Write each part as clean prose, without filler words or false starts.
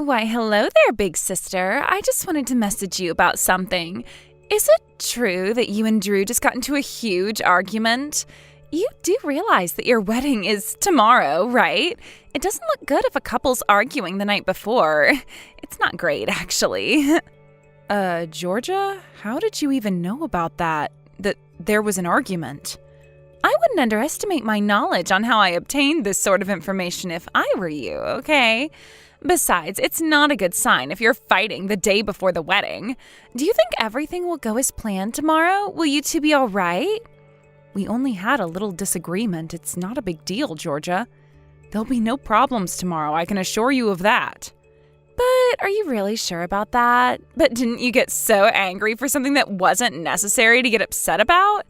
Why, hello there, big sister. I just wanted to message you about something. Is it true that you and Drew just got into a huge argument? You do realize that your wedding is tomorrow, right? It doesn't look good if a couple's arguing the night before. It's not great, actually. Georgia, how did you even know about that? That there was an argument? I wouldn't underestimate my knowledge on how I obtained this sort of information if I were you, okay? Besides, it's not a good sign if you're fighting the day before the wedding. Do you think everything will go as planned tomorrow? Will you two be all right? We only had a little disagreement. It's not a big deal, Georgia. There'll be no problems tomorrow, I can assure you of that. But are you really sure about that? But didn't you get so angry for something that wasn't necessary to get upset about?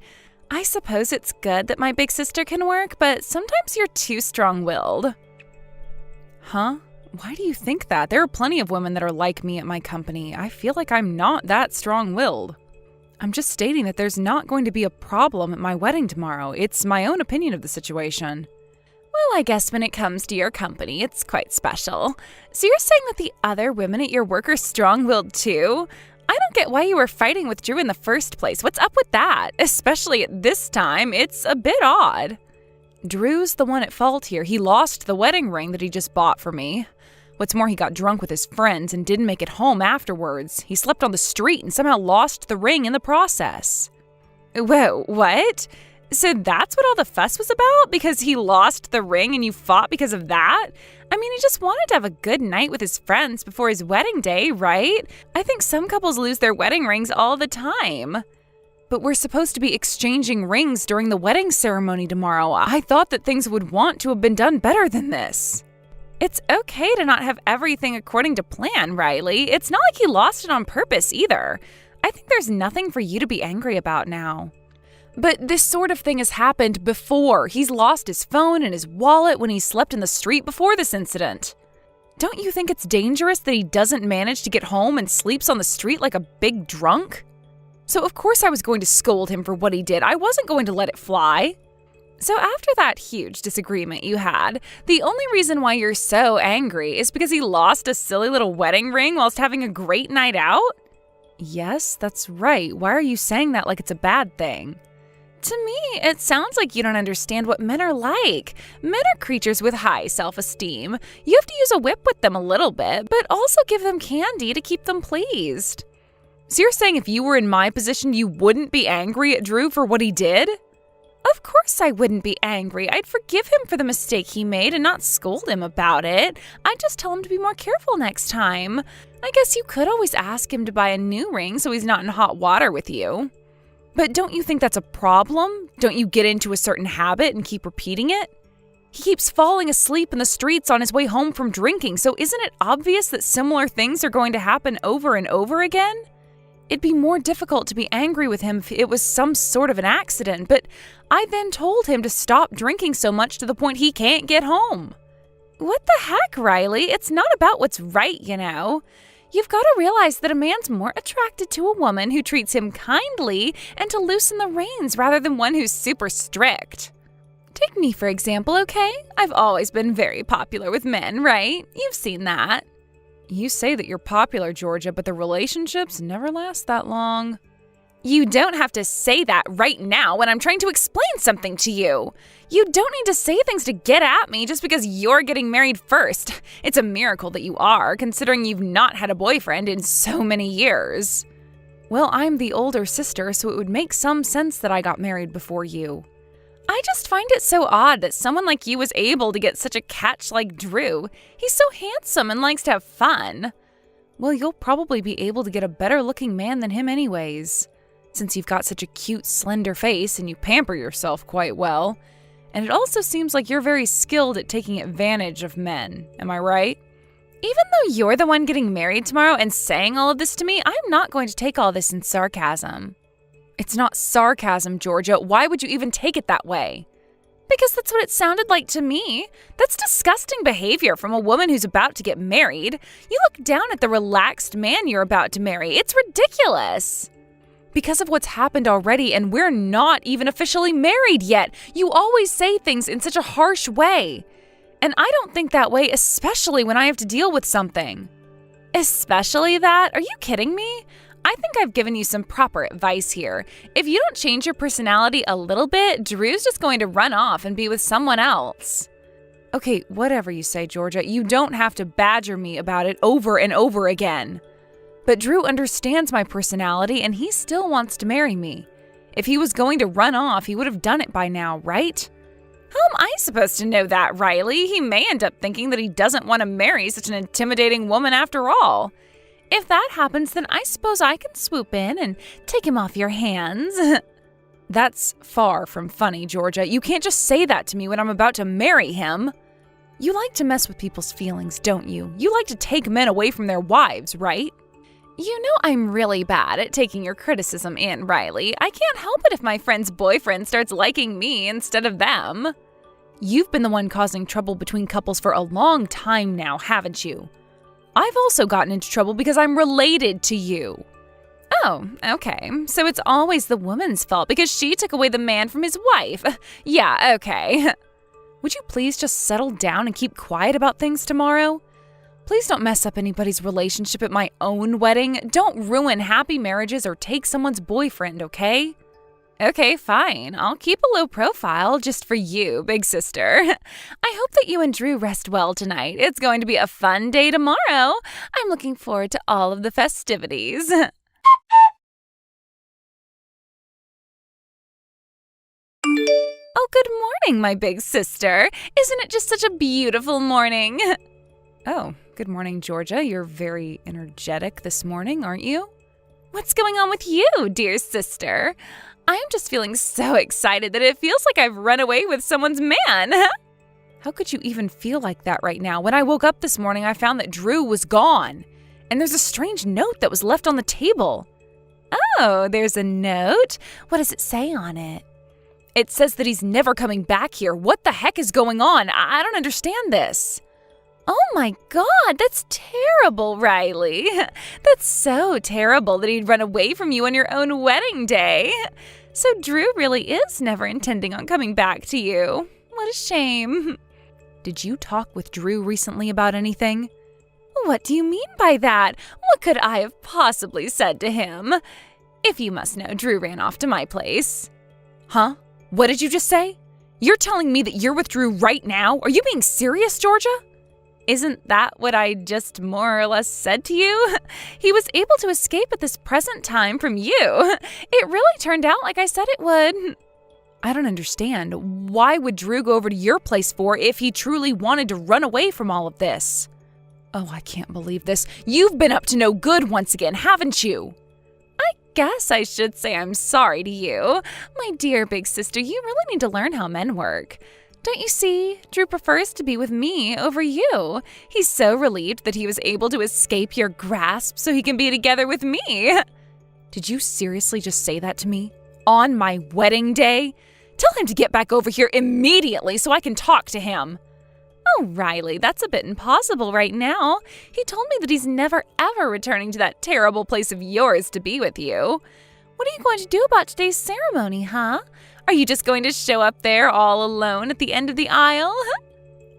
I suppose it's good that my big sister can work, but sometimes you're too strong-willed. Huh? Why do you think that? There are plenty of women that are like me at my company. I feel like I'm not that strong-willed. I'm just stating that there's not going to be a problem at my wedding tomorrow. It's my own opinion of the situation. Well, I guess when it comes to your company, it's quite special. So you're saying that the other women at your work are strong-willed too? I don't get why you were fighting with Drew in the first place. What's up with that? Especially at this time, it's a bit odd. Drew's the one at fault here. He lost the wedding ring that he just bought for me. What's more, he got drunk with his friends and didn't make it home afterwards. He slept on the street and somehow lost the ring in the process. Whoa, what? So that's what all the fuss was about? Because he lost the ring and you fought because of that? I mean, he just wanted to have a good night with his friends before his wedding day, right? I think some couples lose their wedding rings all the time. But we're supposed to be exchanging rings during the wedding ceremony tomorrow. I thought that things would want to have been done better than this. It's okay to not have everything according to plan, Riley. It's not like he lost it on purpose either. I think there's nothing for you to be angry about now. But this sort of thing has happened before. He's lost his phone and his wallet when he slept in the street before this incident. Don't you think it's dangerous that he doesn't manage to get home and sleeps on the street like a big drunk? So of course I was going to scold him for what he did. I wasn't going to let it fly. So after that huge disagreement you had, the only reason why you're so angry is because he lost a silly little wedding ring whilst having a great night out? Yes, that's right. Why are you saying that like it's a bad thing? To me, it sounds like you don't understand what men are like. Men are creatures with high self-esteem. You have to use a whip with them a little bit, but also give them candy to keep them pleased. So you're saying if you were in my position, you wouldn't be angry at Drew for what he did? Of course I wouldn't be angry. I'd forgive him for the mistake he made and not scold him about it. I'd just tell him to be more careful next time. I guess you could always ask him to buy a new ring so he's not in hot water with you. But don't you think that's a problem? Don't you get into a certain habit and keep repeating it? He keeps falling asleep in the streets on his way home from drinking, so isn't it obvious that similar things are going to happen over and over again? It'd be more difficult to be angry with him if it was some sort of an accident, but I then told him to stop drinking so much to the point he can't get home. What the heck, Riley? It's not about what's right, you know. You've got to realize that a man's more attracted to a woman who treats him kindly and to loosen the reins rather than one who's super strict. Take me, for example, okay? I've always been very popular with men, right? You've seen that. You say that you're popular, Georgia, but the relationships never last that long. You don't have to say that right now when I'm trying to explain something to you. You don't need to say things to get at me just because you're getting married first. It's a miracle that you are, considering you've not had a boyfriend in so many years. Well, I'm the older sister, so it would make some sense that I got married before you. I just find it so odd that someone like you was able to get such a catch like Drew. He's so handsome and likes to have fun. Well, you'll probably be able to get a better-looking man than him anyways, since you've got such a cute, slender face and you pamper yourself quite well. And it also seems like you're very skilled at taking advantage of men. Am I right? Even though you're the one getting married tomorrow and saying all of this to me, I'm not going to take all this in sarcasm. It's not sarcasm, Georgia. Why would you even take it that way? Because that's what it sounded like to me. That's disgusting behavior from a woman who's about to get married. You look down at the relaxed man you're about to marry. It's ridiculous. Because of what's happened already, and we're not even officially married yet. You always say things in such a harsh way. And I don't think that way, especially when I have to deal with something. Especially that? Are you kidding me? I think I've given you some proper advice here. If you don't change your personality a little bit, Drew's just going to run off and be with someone else. Okay, whatever you say, Georgia. You don't have to badger me about it over and over again. But Drew understands my personality and he still wants to marry me. If he was going to run off, he would have done it by now, right? How am I supposed to know that, Riley? He may end up thinking that he doesn't want to marry such an intimidating woman after all. If that happens, then I suppose I can swoop in and take him off your hands. That's far from funny, Georgia. You can't just say that to me when I'm about to marry him. You like to mess with people's feelings, don't you? You like to take men away from their wives, right? You know I'm really bad at taking your criticism in, Riley. I can't help it if my friend's boyfriend starts liking me instead of them. You've been the one causing trouble between couples for a long time now, haven't you? I've also gotten into trouble because I'm related to you. Oh, okay. So it's always the woman's fault because she took away the man from his wife. Yeah, okay. Would you please just settle down and keep quiet about things tomorrow? Please don't mess up anybody's relationship at my own wedding. Don't ruin happy marriages or take someone's boyfriend, okay? Okay, fine. I'll keep a low profile just for you, big sister. I hope that you and Drew rest well tonight. It's going to be a fun day tomorrow. I'm looking forward to all of the festivities. Oh, good morning, my big sister. Isn't it just such a beautiful morning? Oh, good morning, Georgia. You're very energetic this morning, aren't you? What's going on with you, dear sister? I'm just feeling so excited that it feels like I've run away with someone's man. How could you even feel like that right now? When I woke up this morning, I found that Drew was gone. And there's a strange note that was left on the table. Oh, there's a note? What does it say on it? It says that he's never coming back here. What the heck is going on? I don't understand this. Oh my God, that's terrible, Riley. That's so terrible that he'd run away from you on your own wedding day. So Drew really is never intending on coming back to you. What a shame. Did you talk with Drew recently about anything? What do you mean by that? What could I have possibly said to him? If you must know, Drew ran off to my place. Huh? What did you just say? You're telling me that you're with Drew right now? Are you being serious, Georgia? Isn't that what I just more or less said to you? He was able to escape at this present time from you. It really turned out like I said it would. I don't understand. Why would Drew go over to your place for if he truly wanted to run away from all of this? Oh, I can't believe this. You've been up to no good once again, haven't you? I guess I should say I'm sorry to you. My dear big sister, you really need to learn how men work. Don't you see? Drew prefers to be with me over you. He's so relieved that he was able to escape your grasp so he can be together with me. Did you seriously just say that to me? On my wedding day? Tell him to get back over here immediately so I can talk to him. Oh, Riley, that's a bit impossible right now. He told me that he's never ever returning to that terrible place of yours to be with you. What are you going to do about today's ceremony, huh? Are you just going to show up there all alone at the end of the aisle?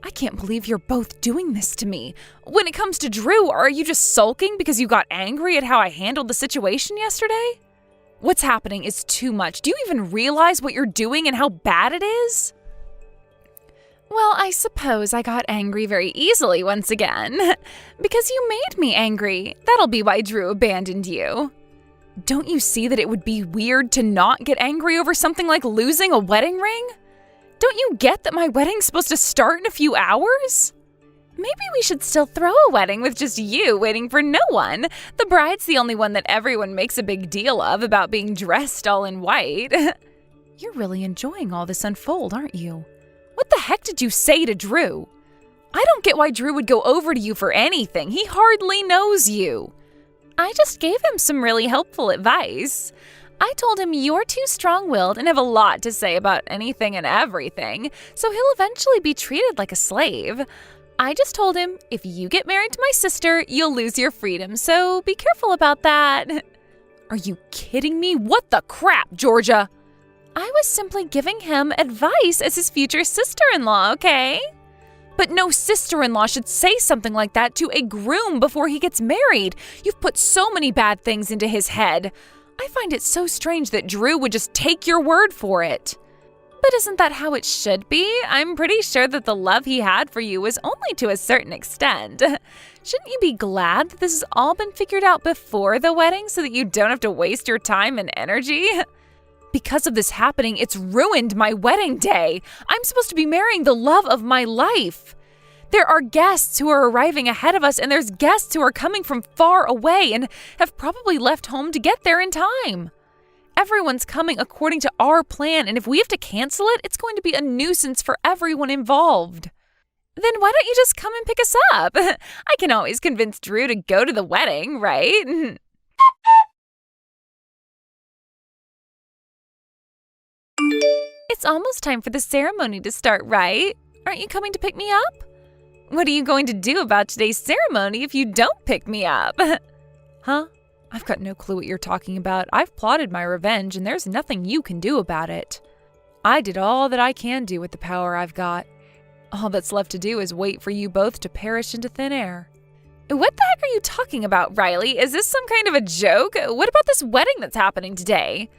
I can't believe you're both doing this to me. When it comes to Drew, are you just sulking because you got angry at how I handled the situation yesterday? What's happening is too much. Do you even realize what you're doing and how bad it is? Well, I suppose I got angry very easily once again. Because you made me angry. That'll be why Drew abandoned you. Don't you see that it would be weird to not get angry over something like losing a wedding ring? Don't you get that my wedding's supposed to start in a few hours? Maybe we should still throw a wedding with just you waiting for no one. The bride's the only one that everyone makes a big deal of about being dressed all in white. You're really enjoying all this unfold, aren't you? What the heck did you say to Drew? I don't get why Drew would go over to you for anything. He hardly knows you. I just gave him some really helpful advice. I told him you're too strong-willed and have a lot to say about anything and everything, so he'll eventually be treated like a slave. I just told him, if you get married to my sister, you'll lose your freedom, so be careful about that. Are you kidding me? What the crap, Georgia? I was simply giving him advice as his future sister-in-law, okay? But no sister-in-law should say something like that to a groom before he gets married. You've put so many bad things into his head. I find it so strange that Drew would just take your word for it. But isn't that how it should be? I'm pretty sure that the love he had for you was only to a certain extent. Shouldn't you be glad that this has all been figured out before the wedding so that you don't have to waste your time and energy? Because of this happening, it's ruined my wedding day. I'm supposed to be marrying the love of my life. There are guests who are arriving ahead of us, and there's guests who are coming from far away and have probably left home to get there in time. Everyone's coming according to our plan, and if we have to cancel it, it's going to be a nuisance for everyone involved. Then why don't you just come and pick us up? I can always convince Drew to go to the wedding, right? It's almost time for the ceremony to start, right? Aren't you coming to pick me up? What are you going to do about today's ceremony if you don't pick me up? Huh? I've got no clue what you're talking about. I've plotted my revenge, and there's nothing you can do about it. I did all that I can do with the power I've got. All that's left to do is wait for you both to perish into thin air. What the heck are you talking about, Riley? Is this some kind of a joke? What about this wedding that's happening today?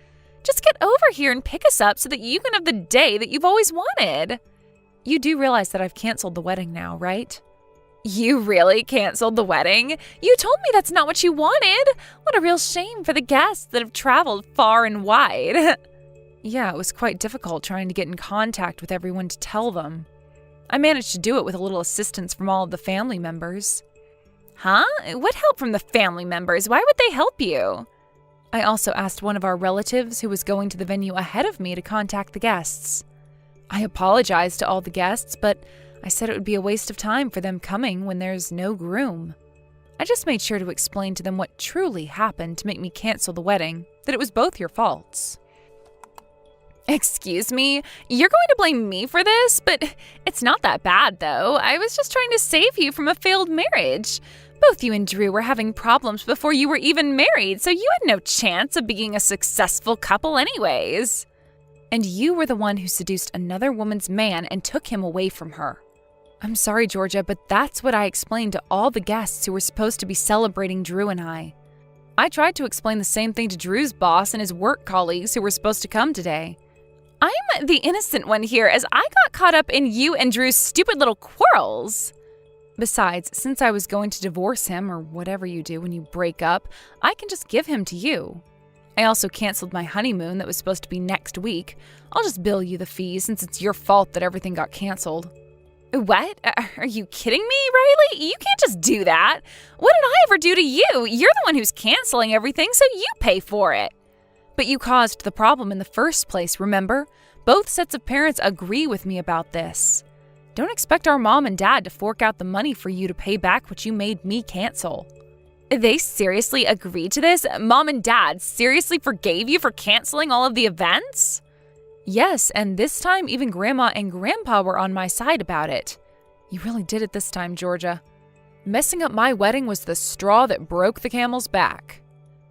Just get over here and pick us up so that you can have the day that you've always wanted. You do realize that I've canceled the wedding now, right? You really canceled the wedding? You told me that's not what you wanted. What a real shame for the guests that have traveled far and wide. Yeah, it was quite difficult trying to get in contact with everyone to tell them. I managed to do it with a little assistance from all of the family members. Huh? What help from the family members? Why would they help you? I also asked one of our relatives who was going to the venue ahead of me to contact the guests. I apologized to all the guests, but I said it would be a waste of time for them coming when there's no groom. I just made sure to explain to them what truly happened to make me cancel the wedding, that it was both your faults. Excuse me? You're going to blame me for this? But it's not that bad, though. I was just trying to save you from a failed marriage. Both you and Drew were having problems before you were even married, so you had no chance of being a successful couple anyways. And you were the one who seduced another woman's man and took him away from her. I'm sorry, Georgia, but that's what I explained to all the guests who were supposed to be celebrating Drew and I. I tried to explain the same thing to Drew's boss and his work colleagues who were supposed to come today. I'm the innocent one here, as I got caught up in you and Drew's stupid little quarrels. Besides, since I was going to divorce him, or whatever you do when you break up, I can just give him to you. I also canceled my honeymoon that was supposed to be next week. I'll just bill you the fees since it's your fault that everything got canceled. What? Are you kidding me, Riley? You can't just do that. What did I ever do to you? You're the one who's canceling everything, so you pay for it. But you caused the problem in the first place, remember? Both sets of parents agree with me about this. Don't expect our mom and dad to fork out the money for you to pay back what you made me cancel. They seriously agreed to this? Mom and Dad seriously forgave you for canceling all of the events? Yes, and this time even Grandma and Grandpa were on my side about it. You really did it this time, Georgia. Messing up my wedding was the straw that broke the camel's back.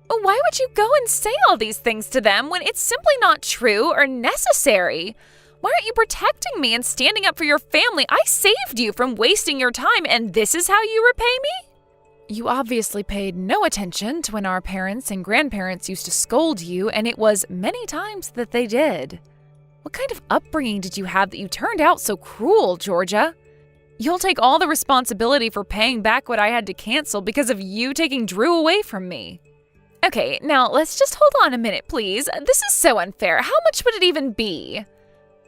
Why would you go and say all these things to them when it's simply not true or necessary? Why aren't you protecting me and standing up for your family? I saved you from wasting your time, and this is how you repay me? You obviously paid no attention to when our parents and grandparents used to scold you, and it was many times that they did. What kind of upbringing did you have that you turned out so cruel, Georgia? You'll take all the responsibility for paying back what I had to cancel because of you taking Drew away from me. Okay, now let's just hold on a minute, please. This is so unfair. How much would it even be?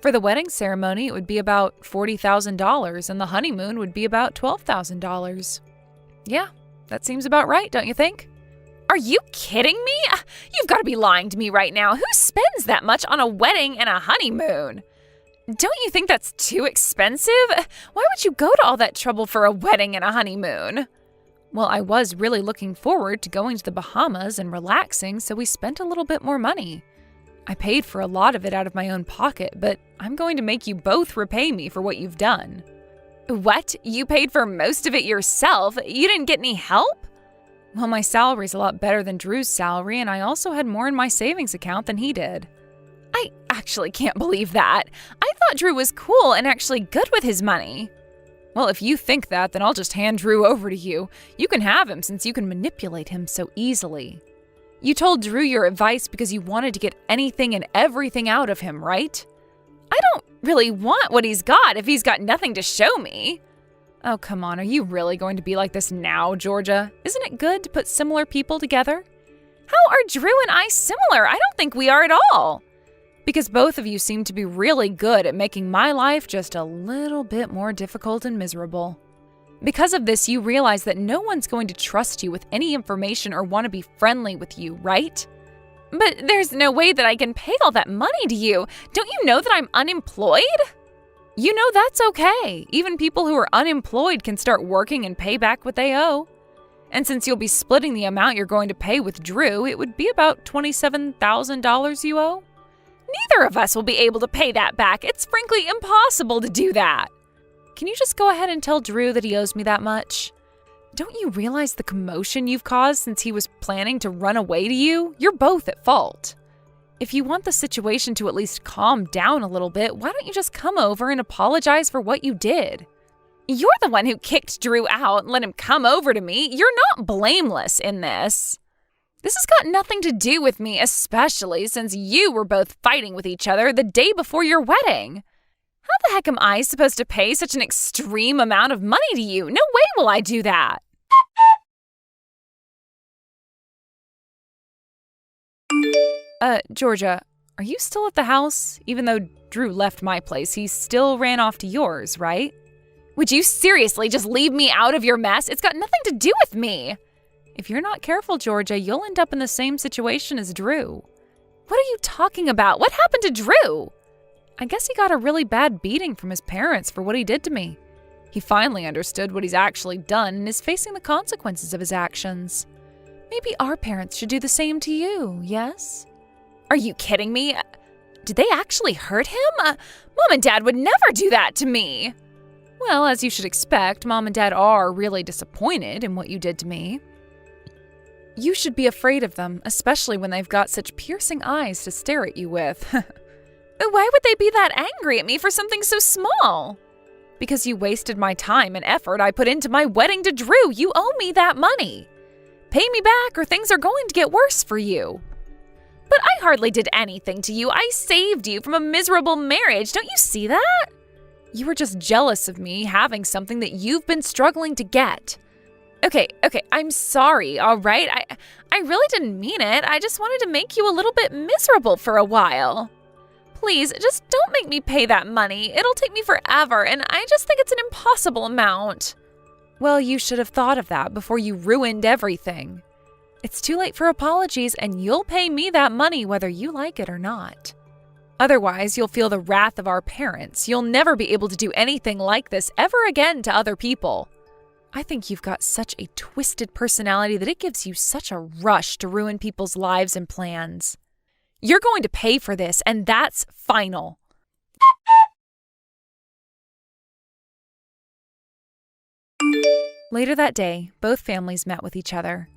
For the wedding ceremony, it would be about $40,000, and the honeymoon would be about $12,000. Yeah, that seems about right, don't you think? Are you kidding me? You've got to be lying to me right now. Who spends that much on a wedding and a honeymoon? Don't you think that's too expensive? Why would you go to all that trouble for a wedding and a honeymoon? Well, I was really looking forward to going to the Bahamas and relaxing, so we spent a little bit more money. I paid for a lot of it out of my own pocket, but I'm going to make you both repay me for what you've done. What? You paid for most of it yourself? You didn't get any help? Well, my salary's a lot better than Drew's salary, and I also had more in my savings account than he did. I actually can't believe that. I thought Drew was cool and actually good with his money. Well, if you think that, then I'll just hand Drew over to you. You can have him since you can manipulate him so easily. You told Drew your advice because you wanted to get anything and everything out of him, right? I don't really want what he's got if he's got nothing to show me. Oh, come on, are you really going to be like this now, Georgia? Isn't it good to put similar people together? How are Drew and I similar? I don't think we are at all. Because both of you seem to be really good at making my life just a little bit more difficult and miserable. Because of this, you realize that no one's going to trust you with any information or want to be friendly with you, right? But there's no way that I can pay all that money to you. Don't you know that I'm unemployed? You know that's okay. Even people who are unemployed can start working and pay back what they owe. And since you'll be splitting the amount you're going to pay with Drew, it would be about $27,000 you owe. Neither of us will be able to pay that back. It's frankly impossible to do that. Can you just go ahead and tell Drew that he owes me that much? Don't you realize the commotion you've caused since he was planning to run away to you? You're both at fault. If you want the situation to at least calm down a little bit, why don't you just come over and apologize for what you did? You're the one who kicked Drew out and let him come over to me. You're not blameless in this. This has got nothing to do with me, especially since you were both fighting with each other the day before your wedding. How the heck am I supposed to pay such an extreme amount of money to you? No way will I do that. Georgia, are you still at the house? Even though Drew left my place, he still ran off to yours, right? Would you seriously just leave me out of your mess? It's got nothing to do with me. If you're not careful, Georgia, you'll end up in the same situation as Drew. What are you talking about? What happened to Drew? I guess he got a really bad beating from his parents for what he did to me. He finally understood what he's actually done and is facing the consequences of his actions. Maybe our parents should do the same to you, yes? Are you kidding me? Did they actually hurt him? Mom and Dad would never do that to me. Well, as you should expect, Mom and Dad are really disappointed in what you did to me. You should be afraid of them, especially when they've got such piercing eyes to stare at you with. Why would they be that angry at me for something so small? Because you wasted my time and effort I put into my wedding to Drew. You owe me that money. Pay me back or things are going to get worse for you. But I hardly did anything to you. I saved you from a miserable marriage. Don't you see that? You were just jealous of me having something that you've been struggling to get. Okay, I'm sorry, all right? I really didn't mean it. I just wanted to make you a little bit miserable for a while. Please, just don't make me pay that money. It'll take me forever, and I just think it's an impossible amount. Well, you should have thought of that before you ruined everything. It's too late for apologies, and you'll pay me that money whether you like it or not. Otherwise, you'll feel the wrath of our parents. You'll never be able to do anything like this ever again to other people. I think you've got such a twisted personality that it gives you such a rush to ruin people's lives and plans. You're going to pay for this, and that's final. Later that day, both families met with each other.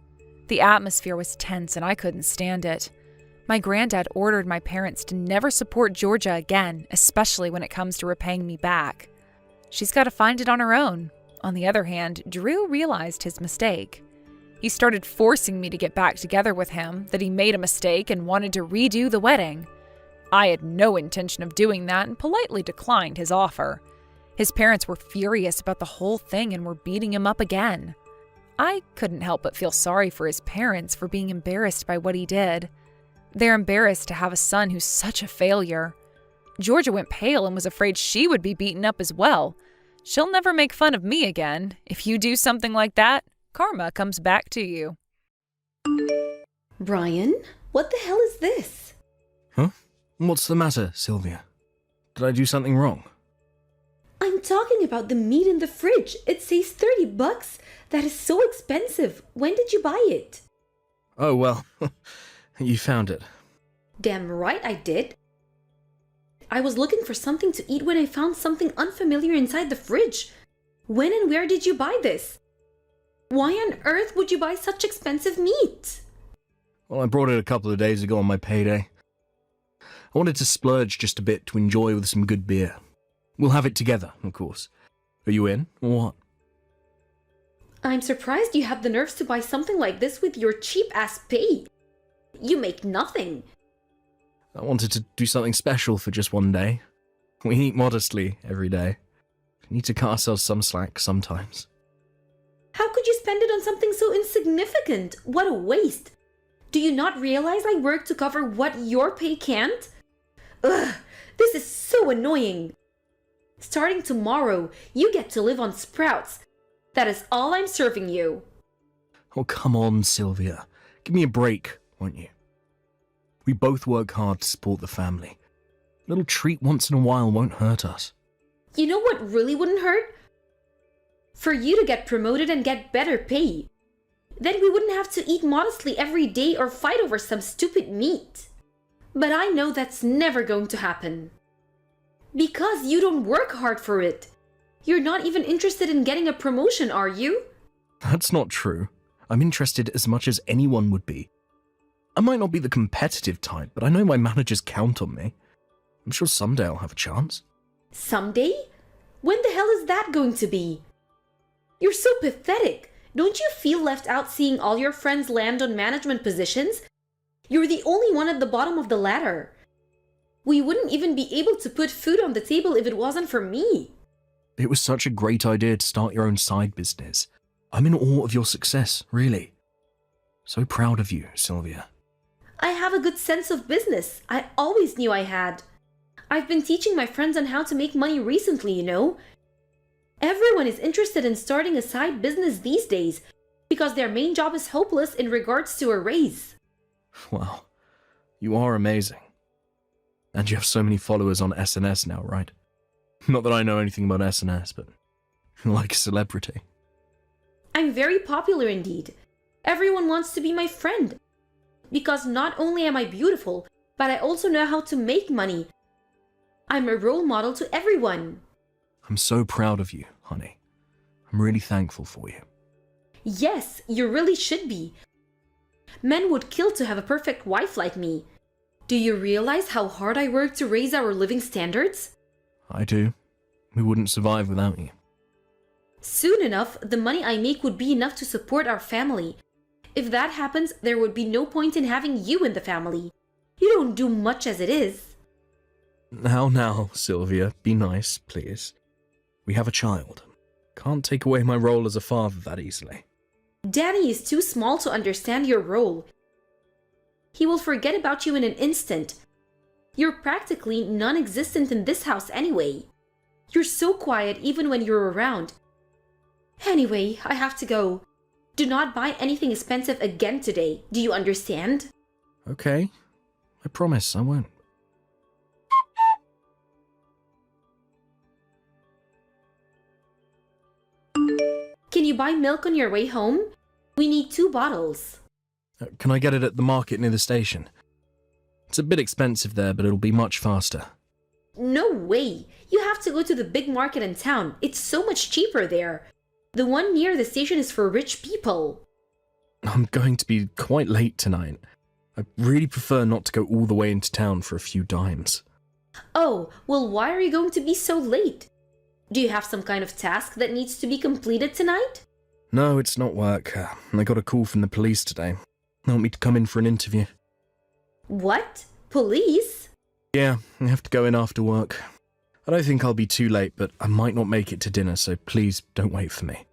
The atmosphere was tense, and I couldn't stand it. My granddad ordered my parents to never support Georgia again, especially when it comes to repaying me back. She's got to find it on her own. On the other hand, Drew realized his mistake. He started forcing me to get back together with him, that he made a mistake and wanted to redo the wedding. I had no intention of doing that and politely declined his offer. His parents were furious about the whole thing and were beating him up again. I couldn't help but feel sorry for his parents for being embarrassed by what he did. They're embarrassed to have a son who's such a failure. Georgia went pale and was afraid she would be beaten up as well. She'll never make fun of me again. If you do something like that, karma comes back to you. Brian, what the hell is this? Huh? What's the matter, Sylvia? Did I do something wrong? I'm talking about the meat in the fridge. It says $30. That is so expensive. When did you buy it? Oh, well, you found it. Damn right I did. I was looking for something to eat when I found something unfamiliar inside the fridge. When and where did you buy this? Why on earth would you buy such expensive meat? Well, I brought it a couple of days ago on my payday. I wanted to splurge just a bit to enjoy with some good beer. We'll have it together, of course. Are you in, or what? I'm surprised you have the nerves to buy something like this with your cheap-ass pay. You make nothing. I wanted to do something special for just one day. We eat modestly every day. We need to cut ourselves some slack sometimes. How could you spend it on something so insignificant? What a waste. Do you not realize I work to cover what your pay can't? Ugh, this is so annoying. Starting tomorrow, you get to live on sprouts. That is all I'm serving you. Oh, come on, Sylvia. Give me a break, won't you? We both work hard to support the family. A little treat once in a while won't hurt us. You know what really wouldn't hurt? For you to get promoted and get better pay. Then we wouldn't have to eat modestly every day or fight over some stupid meat. But I know that's never going to happen. Because you don't work hard for it. You're not even interested in getting a promotion, are you? That's not true. I'm interested as much as anyone would be. I might not be the competitive type, but I know my managers count on me. I'm sure someday I'll have a chance. Someday? When the hell is that going to be? You're so pathetic. Don't you feel left out seeing all your friends land on management positions? You're the only one at the bottom of the ladder. We wouldn't even be able to put food on the table if it wasn't for me. It was such a great idea to start your own side business. I'm in awe of your success, really. So proud of you, Sylvia. I have a good sense of business. I always knew I had. I've been teaching my friends on how to make money recently, you know. Everyone is interested in starting a side business these days because their main job is hopeless in regards to a raise. Wow, you are amazing. And you have so many followers on SNS now, right? Not that I know anything about SNS, but you're like a celebrity. I'm very popular indeed. Everyone wants to be my friend. Because not only am I beautiful, but I also know how to make money. I'm a role model to everyone. I'm so proud of you, honey. I'm really thankful for you. Yes, you really should be. Men would kill to have a perfect wife like me. Do you realize how hard I work to raise our living standards? I do. We wouldn't survive without you. Soon enough, the money I make would be enough to support our family. If that happens, there would be no point in having you in the family. You don't do much as it is. Now, Sylvia, be nice, please. We have a child. Can't take away my role as a father that easily. Danny is too small to understand your role. He will forget about you in an instant. You're practically non-existent in this house anyway. You're so quiet even when you're around. Anyway, I have to go. Do not buy anything expensive again today. Do you understand? Okay. I promise I won't. Can you buy milk on your way home? We need 2 bottles. Can I get it at the market near the station? It's a bit expensive there, but it'll be much faster. No way. You have to go to the big market in town. It's so much cheaper there. The one near the station is for rich people. I'm going to be quite late tonight. I really prefer not to go all the way into town for a few dimes. Oh, well, why are you going to be so late? Do you have some kind of task that needs to be completed tonight? No, it's not work. I got a call from the police today. They want me to come in for an interview. What? Police? Yeah, I have to go in after work. I don't think I'll be too late, but I might not make it to dinner, so please don't wait for me.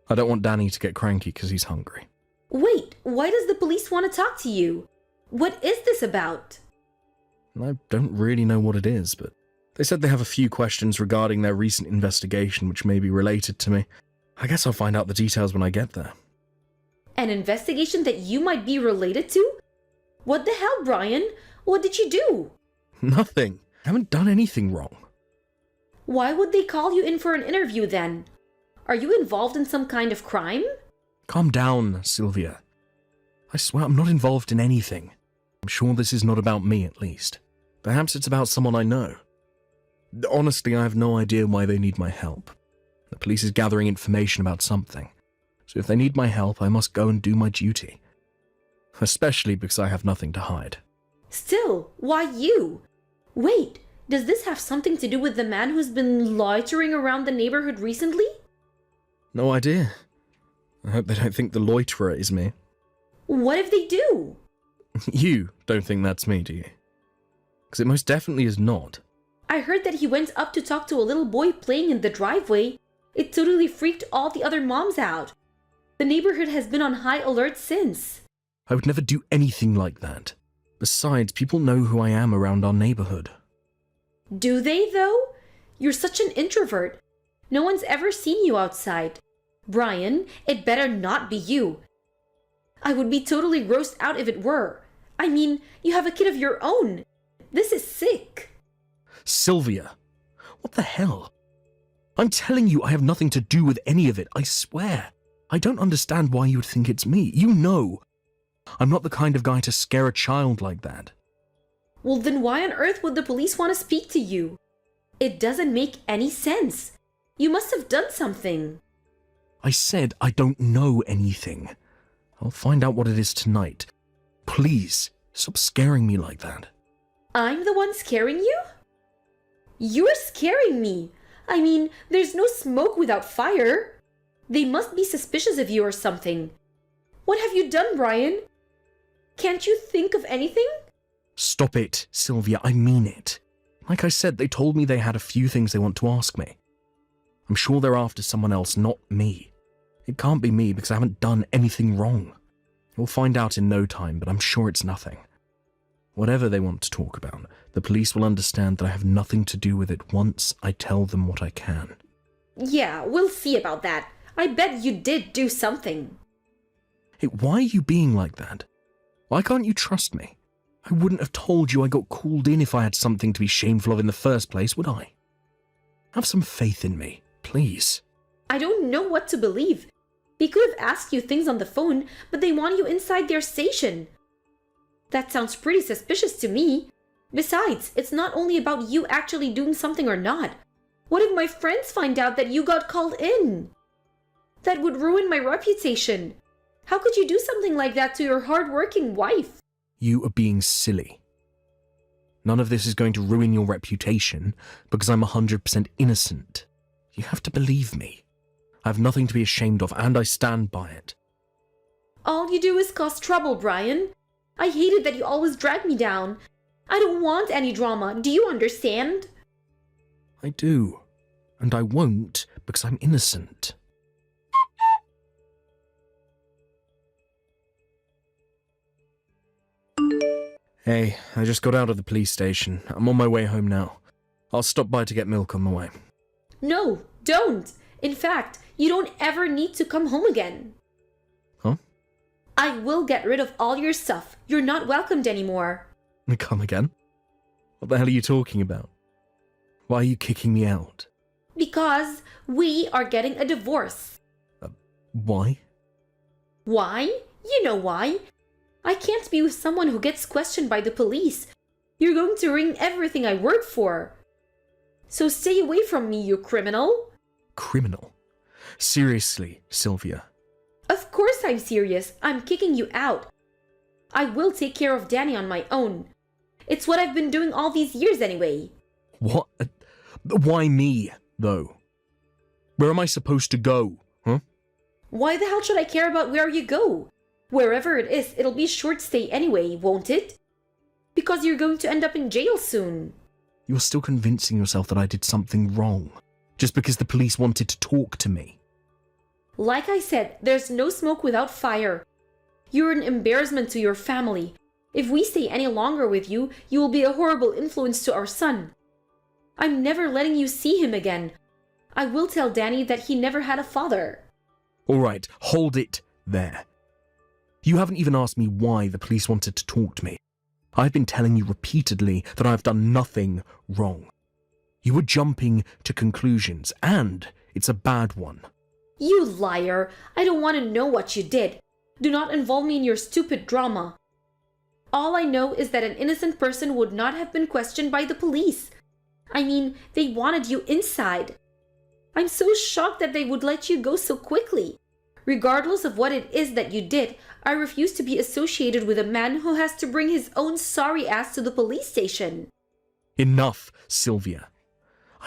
I don't want Danny to get cranky because he's hungry. Wait, why does the police want to talk to you? What is this about? I don't really know what it is, but they said they have a few questions regarding their recent investigation which may be related to me. I guess I'll find out the details when I get there. An investigation that you might be related to? What the hell, Brian? What did you do? Nothing. I haven't done anything wrong. Why would they call you in for an interview then? Are you involved in some kind of crime? Calm down, Sylvia. I swear I'm not involved in anything. I'm sure this is not about me, at least. Perhaps it's about someone I know. Honestly, I have no idea why they need my help. The police is gathering information about something. So if they need my help, I must go and do my duty. Especially because I have nothing to hide. Still, why you? Wait, Does this have something to do with the man who's been loitering around the neighborhood recently? No idea. I hope they don't think the loiterer is me. What if they do? You don't think that's me, do you? Because it most definitely is not. I heard that he went up to talk to a little boy playing in the driveway. It totally freaked all the other moms out. The neighborhood has been on high alert since. I would never do anything like that. Besides, people know who I am around our neighborhood. Do they, though? You're such an introvert. No one's ever seen you outside. Brian, it better not be you. I would be totally grossed out if it were. I mean, you have a kid of your own. This is sick. Sylvia, what the hell? I'm telling you I have nothing to do with any of it, I swear. I don't understand why you would think it's me. You know, I'm not the kind of guy to scare a child like that. Well, then why on earth would the police want to speak to you? It doesn't make any sense. You must have done something. I said I don't know anything. I'll find out what it is tonight. Please, stop scaring me like that. I'm the one scaring you? You're scaring me. I mean, there's no smoke without fire. They must be suspicious of you or something. What have you done, Brian? Can't you think of anything? Stop it, Sylvia, I mean it. Like I said, they told me they had a few things they want to ask me. I'm sure they're after someone else, not me. It can't be me because I haven't done anything wrong. We'll find out in no time, but I'm sure it's nothing. Whatever they want to talk about, the police will understand that I have nothing to do with it once I tell them what I can. Yeah, we'll see about that. I bet you did do something. Hey, why are you being like that? Why can't you trust me? I wouldn't have told you I got called in if I had something to be shameful of in the first place, would I? Have some faith in me, please. I don't know what to believe. They could have asked you things on the phone, but they want you inside their station. That sounds pretty suspicious to me. Besides, it's not only about you actually doing something or not. What if my friends find out that you got called in? That would ruin my reputation. How could you do something like that to your hard-working wife? You are being silly. None of this is going to ruin your reputation because I'm 100% innocent. You have to believe me. I have nothing to be ashamed of, and I stand by it. All you do is cause trouble, Brian. I hate it that you always drag me down. I don't want any drama. Do you understand? I do. And I won't because I'm innocent. Hey, I just got out of the police station. I'm on my way home now. I'll stop by to get milk on the way. No, don't. In fact, you don't ever need to come home again. Huh? I will get rid of all your stuff. You're not welcomed anymore. Come again? What the hell are you talking about? Why are you kicking me out? Because we are getting a divorce. Why? Why? You know why. I can't be with someone who gets questioned by the police. You're going to ruin everything I work for. So stay away from me, you criminal. Criminal? Seriously, Sylvia. Of course I'm serious. I'm kicking you out. I will take care of Danny on my own. It's what I've been doing all these years anyway. What? Why me, though? Where am I supposed to go, huh? Why the hell should I care about where you go? Wherever it is, it'll be short stay anyway, won't it? Because you're going to end up in jail soon. You're still convincing yourself that I did something wrong, just because the police wanted to talk to me. Like I said, there's no smoke without fire. You're an embarrassment to your family. If we stay any longer with you, you will be a horrible influence to our son. I'm never letting you see him again. I will tell Danny that he never had a father. All right, hold it there. You haven't even asked me why the police wanted to talk to me. I've been telling you repeatedly that I've done nothing wrong. You were jumping to conclusions, and it's a bad one. You liar! I don't want to know what you did. Do not involve me in your stupid drama. All I know is that an innocent person would not have been questioned by the police. I mean, they wanted you inside. I'm so shocked that they would let you go so quickly. Regardless of what it is that you did, I refuse to be associated with a man who has to bring his own sorry ass to the police station. Enough, Sylvia.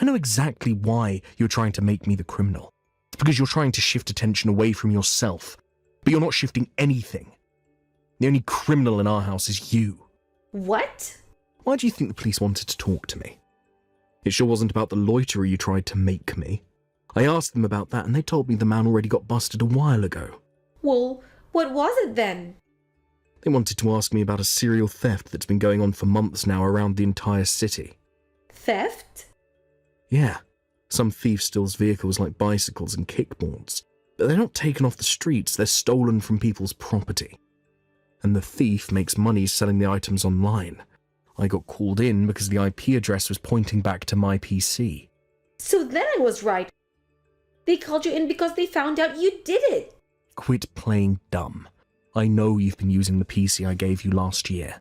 I know exactly why you're trying to make me the criminal. It's because you're trying to shift attention away from yourself. But you're not shifting anything. The only criminal in our house is you. What? Why do you think the police wanted to talk to me? It sure wasn't about the loiterer you tried to make me. I asked them about that and they told me the man already got busted a while ago. Well, what was it then? They wanted to ask me about a serial theft that's been going on for months now around the entire city. Theft? Yeah, some thief steals vehicles like bicycles and kickboards, but they're not taken off the streets, they're stolen from people's property. And the thief makes money selling the items online. I got called in because the IP address was pointing back to my PC. So then I was right. They called you in because they found out you did it. Quit playing dumb. I know you've been using the PC I gave you last year.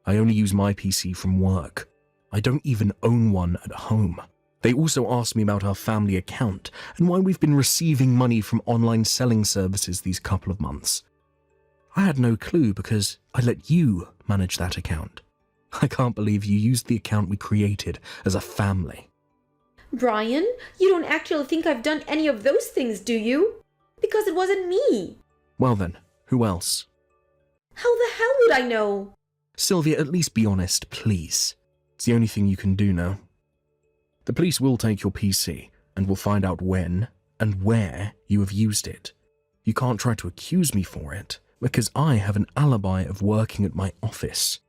I only use my PC from work. I don't even own one at home. They also asked me about our family account and why we've been receiving money from online selling services these couple of months. I had no clue because I let you manage that account. I can't believe you used the account we created as a family. Brian, you don't actually think I've done any of those things, do you? Because it wasn't me. Well then, who else? How the hell would I know? Sylvia, at least be honest, please. It's the only thing you can do now. The police will take your PC and will find out when and where you have used it. You can't try to accuse me for it because I have an alibi of working at my office.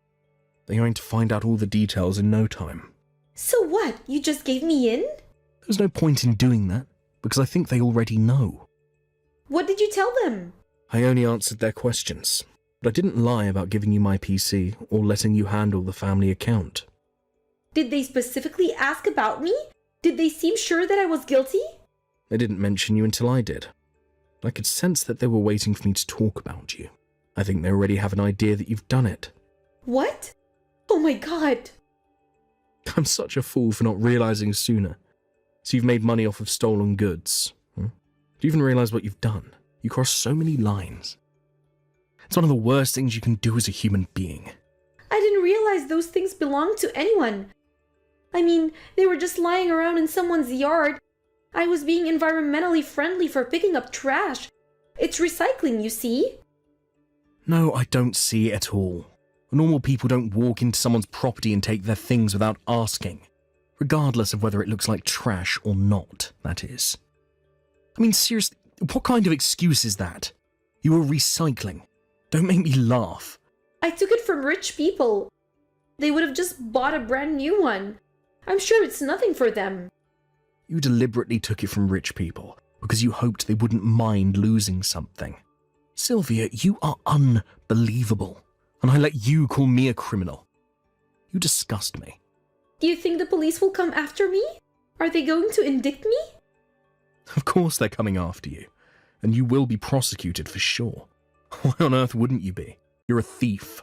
They're going to find out all the details in no time. So what? You just gave me in? There's no point in doing that because I think they already know. What did you tell them? I only answered their questions, but I didn't lie about giving you my PC or letting you handle the family account. Did they specifically ask about me? Did they seem sure that I was guilty? They didn't mention you until I did. I could sense that they were waiting for me to talk about you. I think they already have an idea that you've done it. What? Oh my god. I'm such a fool for not realizing sooner. So you've made money off of stolen goods. Do you even realize what you've done? You cross so many lines. It's one of the worst things you can do as a human being. I didn't realize those things belonged to anyone. I mean, they were just lying around in someone's yard. I was being environmentally friendly for picking up trash. It's recycling, you see? No, I don't see it at all. Normal people don't walk into someone's property and take their things without asking, regardless of whether it looks like trash or not, that is. I mean, seriously, what kind of excuse is that? You were recycling. Don't make me laugh. I took it from rich people. They would have just bought a brand new one. I'm sure it's nothing for them. You deliberately took it from rich people because you hoped they wouldn't mind losing something. Sylvia, you are unbelievable. And I let you call me a criminal. You disgust me. Do you think the police will come after me? Are they going to indict me? Of course they're coming after you. And you will be prosecuted for sure. Why on earth wouldn't you be? You're a thief.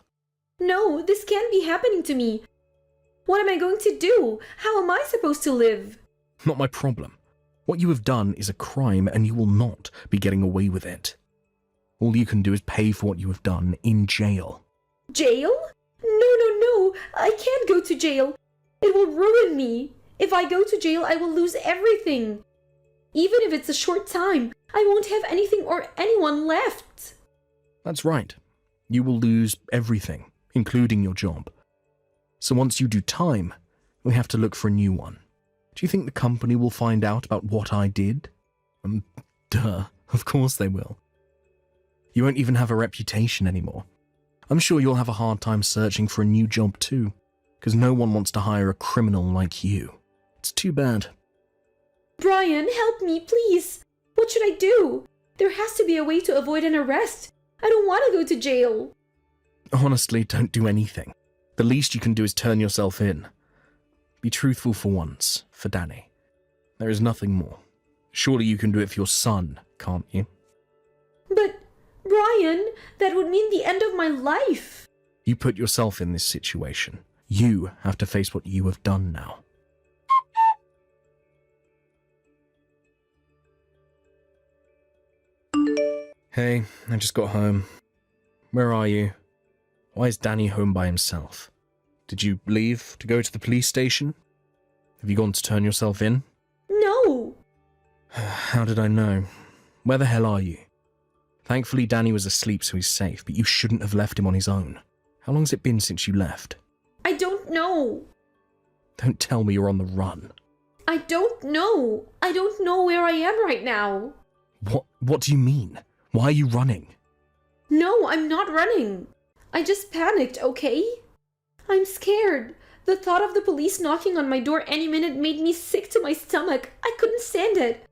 No, this can't be happening to me. What am I going to do? How am I supposed to live? Not my problem. What you have done is a crime and you will not be getting away with it. All you can do is pay for what you have done in jail. Jail? No. I can't go to jail. It will ruin me. If I go to jail, I will lose everything. Even if it's a short time, I won't have anything or anyone left. That's right. You will lose everything, including your job. So once you do time, we have to look for a new one. Do you think the company will find out about what I did? Duh, of course they will. You won't even have a reputation anymore. I'm sure you'll have a hard time searching for a new job too, because no one wants to hire a criminal like you. It's too bad. Brian, help me, please. What should I do? There has to be a way to avoid an arrest. I don't want to go to jail. Honestly, don't do anything. The least you can do is turn yourself in. Be truthful for once, for Danny. There is nothing more. Surely you can do it for your son, can't you? But, Brian, that would mean the end of my life. You put yourself in this situation. You have to face what you have done now. Hey, I just got home. Where are you? Why is Danny home by himself? Did you leave to go to the police station? Have you gone to turn yourself in? No! How did I know? Where the hell are you? Thankfully, Danny was asleep, so he's safe, but you shouldn't have left him on his own. How long's it been since you left? I don't know. Don't tell me you're on the run. I don't know. I don't know where I am right now. What do you mean? Why are you running? No, I'm not running. I just panicked, okay? I'm scared. The thought of the police knocking on my door any minute made me sick to my stomach. I couldn't stand it.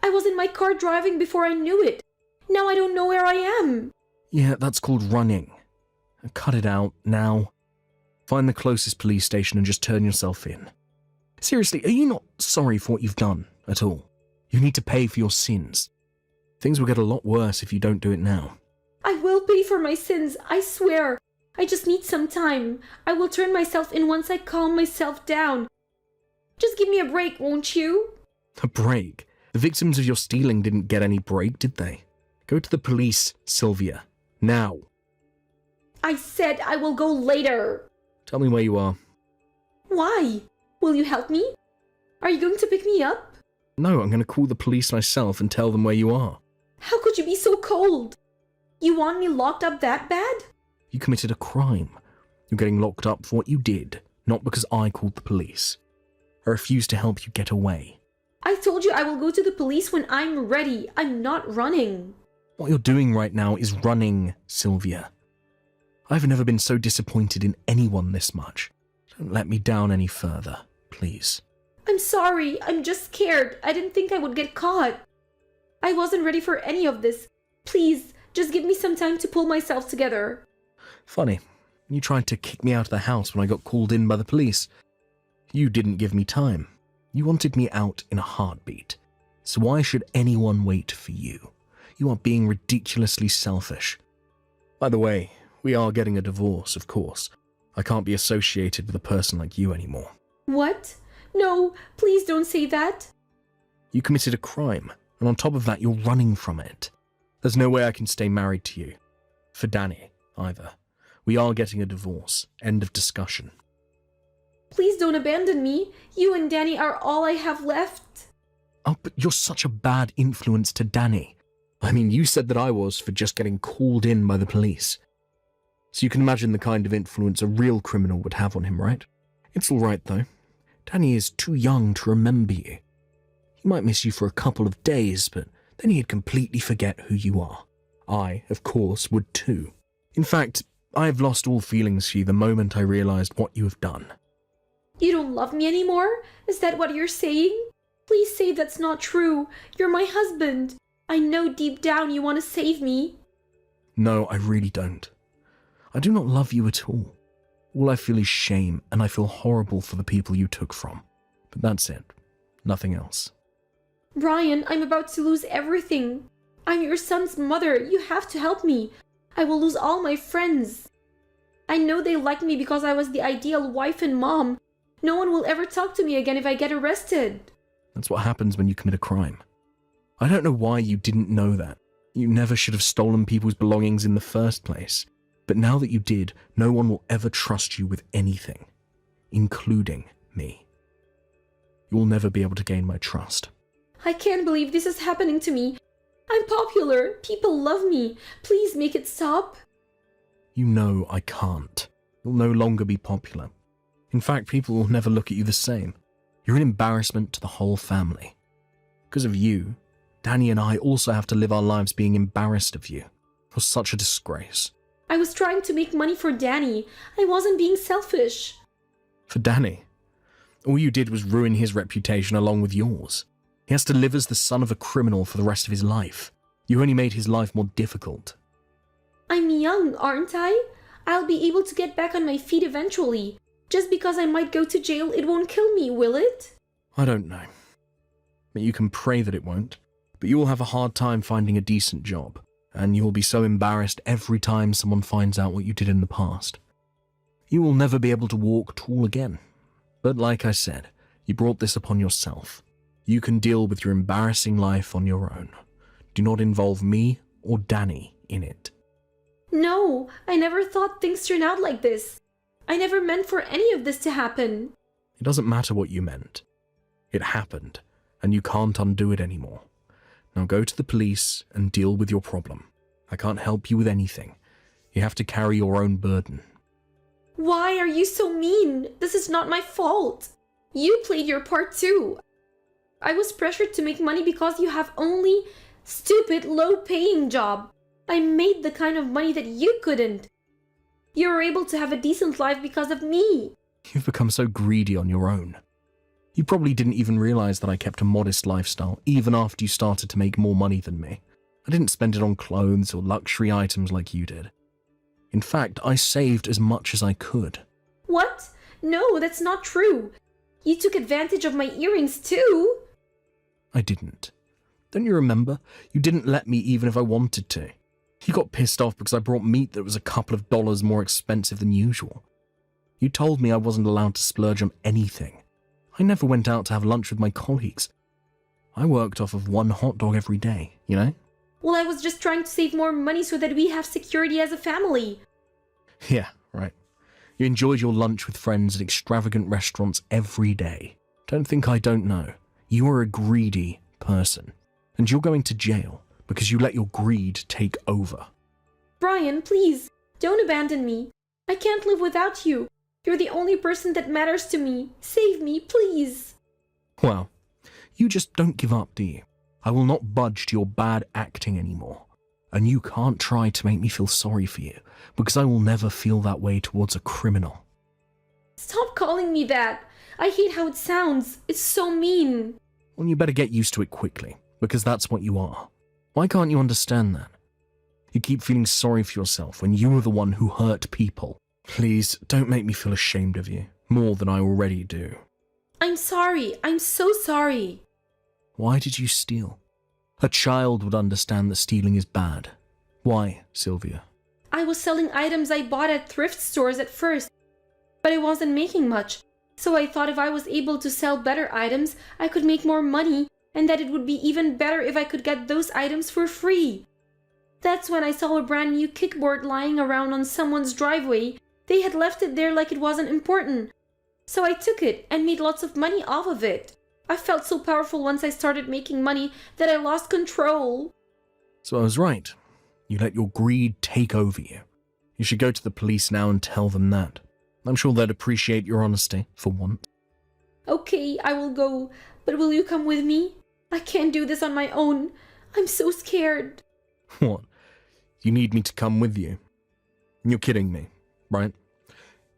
I was in my car driving before I knew it. Now I don't know where I am. Yeah, that's called running. Cut it out, now. Find the closest police station and just turn yourself in. Seriously, are you not sorry for what you've done at all? You need to pay for your sins. Things will get a lot worse if you don't do it now. I will pay for my sins, I swear. I just need some time. I will turn myself in once I calm myself down. Just give me a break, won't you? A break? The victims of your stealing didn't get any break, did they? Go to the police, Sylvia. Now. I said I will go later. Tell me where you are. Why? Will you help me? Are you going to pick me up? No, I'm going to call the police myself and tell them where you are. How could you be so cold? You want me locked up that bad? You committed a crime. You're getting locked up for what you did, not because I called the police. I refuse to help you get away. I told you I will go to the police when I'm ready. I'm not running. What you're doing right now is running, Sylvia. I've never been so disappointed in anyone this much. Don't let me down any further, please. I'm sorry. I'm just scared. I didn't think I would get caught. I wasn't ready for any of this. Please, just give me some time to pull myself together. Funny, you tried to kick me out of the house when I got called in by the police. You didn't give me time. You wanted me out in a heartbeat. So why should anyone wait for you? You are being ridiculously selfish. By the way, we are getting a divorce, of course. I can't be associated with a person like you anymore. What? No, please don't say that. You committed a crime, and on top of that, you're running from it. There's no way I can stay married to you. For Danny, either. We are getting a divorce. End of discussion. Please don't abandon me. You and Danny are all I have left. Oh, but you're such a bad influence to Danny. I mean, you said that I was for just getting called in by the police. So you can imagine the kind of influence a real criminal would have on him, right? It's all right, though. Danny is too young to remember you. He might miss you for a couple of days, but then he'd completely forget who you are. I, of course, would too. In fact, I have lost all feelings for you the moment I realized what you have done. You don't love me anymore? Is that what you're saying? Please say that's not true. You're my husband. I know deep down you want to save me. No, I really don't. I do not love you at all. All I feel is shame, and I feel horrible for the people you took from. But that's it. Nothing else. Brian, I'm about to lose everything. I'm your son's mother. You have to help me. I will lose all my friends. I know they like me because I was the ideal wife and mom. No one will ever talk to me again if I get arrested. That's what happens when you commit a crime. I don't know why you didn't know that. You never should have stolen people's belongings in the first place. But now that you did, no one will ever trust you with anything, including me. You will never be able to gain my trust. I can't believe this is happening to me. I'm popular. People love me. Please make it stop. You know I can't. You'll no longer be popular. In fact, people will never look at you the same. You're an embarrassment to the whole family. Because of you, Danny and I also have to live our lives being embarrassed of you. You're such a disgrace. I was trying to make money for Danny. I wasn't being selfish. For Danny? All you did was ruin his reputation along with yours. He has to live as the son of a criminal for the rest of his life. You only made his life more difficult. I'm young, aren't I? I'll be able to get back on my feet eventually. Just because I might go to jail, it won't kill me, will it? I don't know. But you can pray that it won't. But you will have a hard time finding a decent job. And you will be so embarrassed every time someone finds out what you did in the past. You will never be able to walk tall again. But like I said, you brought this upon yourself. You can deal with your embarrassing life on your own. Do not involve me or Danny in it. No, I never thought things turned out like this. I never meant for any of this to happen. It doesn't matter what you meant. It happened, and you can't undo it anymore. Now go to the police and deal with your problem. I can't help you with anything. You have to carry your own burden. Why are you so mean? This is not my fault. You played your part too. I was pressured to make money because you have only stupid, low-paying job. I made the kind of money that you couldn't. You were able to have a decent life because of me. You've become so greedy on your own. You probably didn't even realize that I kept a modest lifestyle, even after you started to make more money than me. I didn't spend it on clothes or luxury items like you did. In fact, I saved as much as I could. What? No, that's not true. You took advantage of my earrings too. I didn't. Don't you remember? You didn't let me even if I wanted to. You got pissed off because I brought meat that was a couple of dollars more expensive than usual. You told me I wasn't allowed to splurge on anything. I never went out to have lunch with my colleagues. I worked off of one hot dog every day, you know? Well, I was just trying to save more money so that we have security as a family. Yeah, right. You enjoyed your lunch with friends at extravagant restaurants every day. Don't think I don't know. You are a greedy person, and you're going to jail because you let your greed take over. Brian, please, don't abandon me. I can't live without you. You're the only person that matters to me. Save me, please. Well, you just don't give up, do you? I will not budge to your bad acting anymore. And you can't try to make me feel sorry for you, because I will never feel that way towards a criminal. Stop calling me that. I hate how it sounds. It's so mean. Well, you better get used to it quickly, because that's what you are. Why can't you understand that? You keep feeling sorry for yourself when you were the one who hurt people. Please, don't make me feel ashamed of you, more than I already do. I'm sorry. I'm so sorry. Why did you steal? A child would understand that stealing is bad. Why, Sylvia? I was selling items I bought at thrift stores at first, but I wasn't making much. So I thought if I was able to sell better items, I could make more money, and that it would be even better if I could get those items for free. That's when I saw a brand new kickboard lying around on someone's driveway. They had left it there like it wasn't important. So I took it and made lots of money off of it. I felt so powerful once I started making money that I lost control. So I was right. You let your greed take over you. You should go to the police now and tell them that. I'm sure they'd appreciate your honesty, for once. Okay, I will go, but will you come with me? I can't do this on my own. I'm so scared. What? You need me to come with you? You're kidding me, right?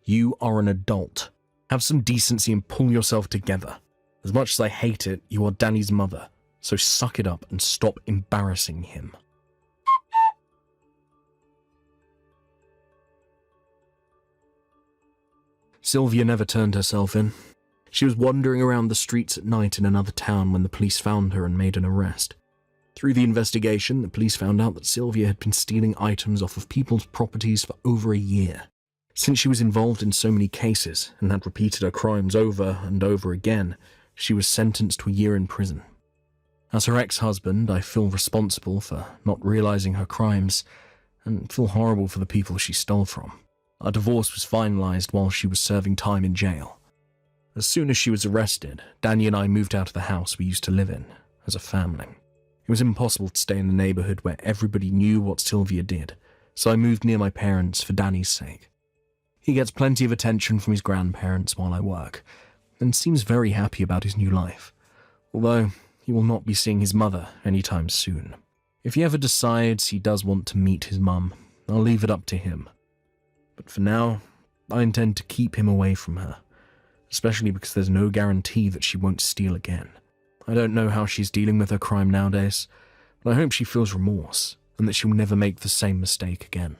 You are an adult. Have some decency and pull yourself together. As much as I hate it, you are Danny's mother, so suck it up and stop embarrassing him. Sylvia never turned herself in. She was wandering around the streets at night in another town when the police found her and made an arrest. Through the investigation, the police found out that Sylvia had been stealing items off of people's properties for over a year. Since she was involved in so many cases and had repeated her crimes over and over again, she was sentenced to a year in prison. As her ex-husband, I feel responsible for not realizing her crimes and feel horrible for the people she stole from. Our divorce was finalized while she was serving time in jail. As soon as she was arrested, Danny and I moved out of the house we used to live in as a family. It was impossible to stay in a neighborhood where everybody knew what Sylvia did, so I moved near my parents for Danny's sake. He gets plenty of attention from his grandparents while I work, and seems very happy about his new life, although he will not be seeing his mother anytime soon. If he ever decides he does want to meet his mum, I'll leave it up to him. But for now, I intend to keep him away from her, especially because there's no guarantee that she won't steal again. I don't know how she's dealing with her crime nowadays, but I hope she feels remorse, and that she'll never make the same mistake again.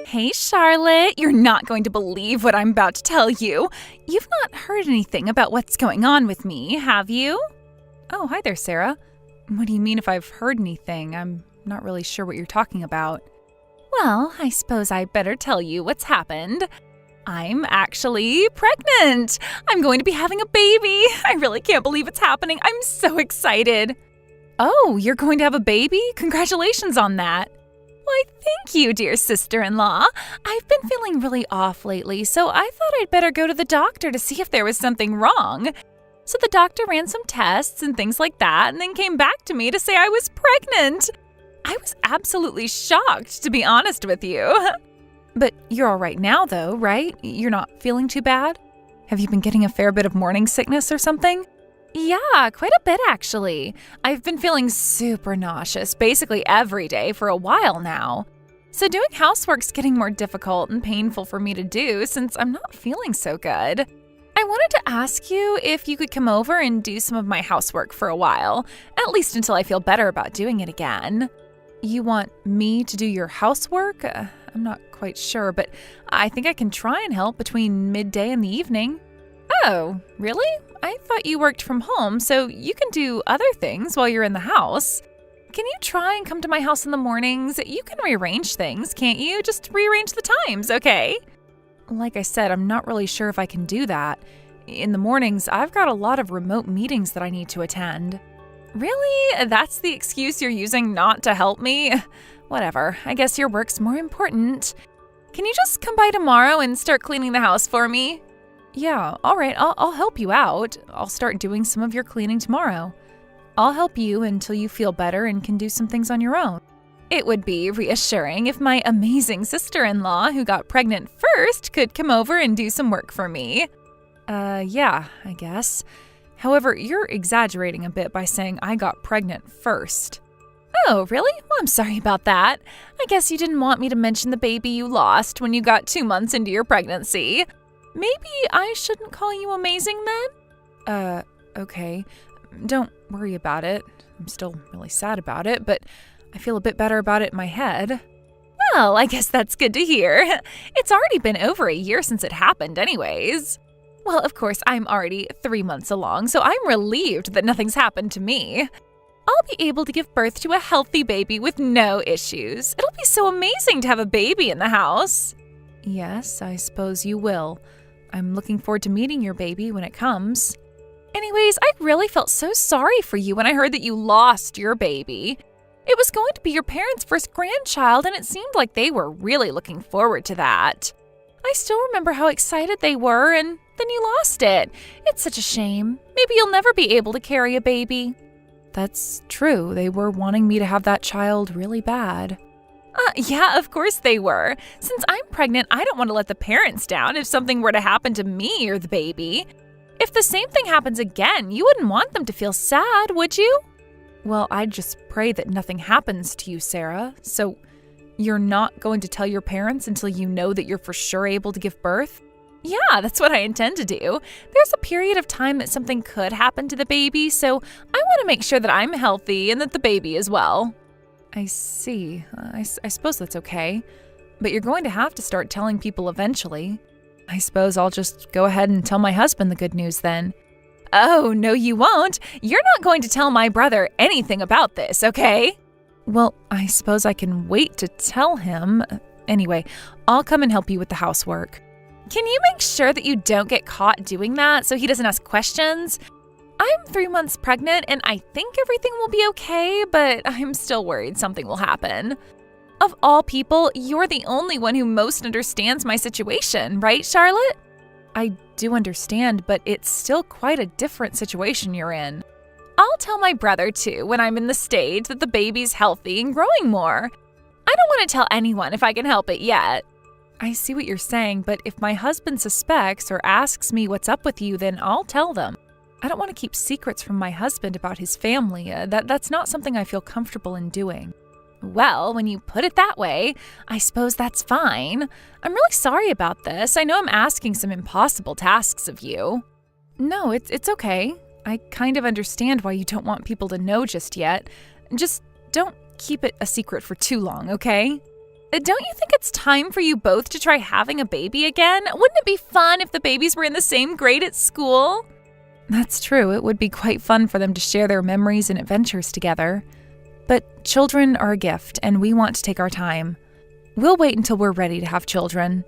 Hey, Charlotte, you're not going to believe what I'm about to tell you. You've not heard anything about what's going on with me, have you? Oh, hi there, Sarah. What do you mean if I've heard anything? I'm not really sure what you're talking about. Well, I suppose I better tell you what's happened. I'm actually pregnant. I'm going to be having a baby. I really can't believe it's happening. I'm so excited. Oh, you're going to have a baby? Congratulations on that. Why, thank you, dear sister-in-law. I've been feeling really off lately, so I thought I'd better go to the doctor to see if there was something wrong. So the doctor ran some tests and things like that, and then came back to me to say I was pregnant. I was absolutely shocked, to be honest with you. But you're all right now, though, right? You're not feeling too bad? Have you been getting a fair bit of morning sickness or something? Yeah, quite a bit actually. I've been feeling super nauseous basically every day for a while now. So doing housework's getting more difficult and painful for me to do since I'm not feeling so good. I wanted to ask you if you could come over and do some of my housework for a while, at least until I feel better about doing it again. You want me to do your housework? I'm not quite sure, but I think I can try and help between midday and the evening. Oh, really? I thought you worked from home, so you can do other things while you're in the house. Can you try and come to my house in the mornings? You can rearrange things, can't you? Just rearrange the times, okay? Like I said, I'm not really sure if I can do that. In the mornings, I've got a lot of remote meetings that I need to attend. Really? That's the excuse you're using not to help me? Whatever, I guess your work's more important. Can you just come by tomorrow and start cleaning the house for me? Yeah, all right, I'll help you out. I'll start doing some of your cleaning tomorrow. I'll help you until you feel better and can do some things on your own. It would be reassuring if my amazing sister-in-law who got pregnant first could come over and do some work for me. Yeah, I guess. However, you're exaggerating a bit by saying I got pregnant first. Oh, really? Well, I'm sorry about that. I guess you didn't want me to mention the baby you lost when you got 2 months into your pregnancy. Maybe I shouldn't call you amazing then? Okay. Don't worry about it. I'm still really sad about it, but I feel a bit better about it in my head. Well, I guess that's good to hear. It's already been over a year since it happened anyways. Well, of course, I'm already 3 months along, so I'm relieved that nothing's happened to me. I'll be able to give birth to a healthy baby with no issues. It'll be so amazing to have a baby in the house. Yes, I suppose you will. I'm looking forward to meeting your baby when it comes. Anyways, I really felt so sorry for you when I heard that you lost your baby. It was going to be your parents' first grandchild, and it seemed like they were really looking forward to that. I still remember how excited they were, and then you lost it. It's such a shame. Maybe you'll never be able to carry a baby. That's true. They were wanting me to have that child really bad. Yeah, of course they were. Since I'm pregnant, I don't want to let the parents down if something were to happen to me or the baby. If the same thing happens again, you wouldn't want them to feel sad, would you? Well, I'd just pray that nothing happens to you, Sarah. So you're not going to tell your parents until you know that you're for sure able to give birth? Yeah, that's what I intend to do. There's a period of time that something could happen to the baby, so I want to make sure that I'm healthy and that the baby is well. I see. I suppose that's okay. But you're going to have to start telling people eventually. I suppose I'll just go ahead and tell my husband the good news then. Oh, no you won't. You're not going to tell my brother anything about this, okay? Well, I suppose I can wait to tell him. Anyway, I'll come and help you with the housework. Can you make sure that you don't get caught doing that so he doesn't ask questions? I'm 3 months pregnant and I think everything will be okay, but I'm still worried something will happen. Of all people, you're the only one who most understands my situation, right, Charlotte? I do understand, but it's still quite a different situation you're in. I'll tell my brother too when I'm in the stage that the baby's healthy and growing more. I don't want to tell anyone if I can help it yet. I see what you're saying, but if my husband suspects or asks me what's up with you, then I'll tell them. I don't want to keep secrets from my husband about his family. That's not something I feel comfortable in doing. Well, when you put it that way, I suppose that's fine. I'm really sorry about this. I know I'm asking some impossible tasks of you. No, it's okay. I kind of understand why you don't want people to know just yet. Just don't keep it a secret for too long, okay? Don't you think it's time for you both to try having a baby again? Wouldn't it be fun if the babies were in the same grade at school? That's true. It would be quite fun for them to share their memories and adventures together. But children are a gift, and we want to take our time. We'll wait until we're ready to have children.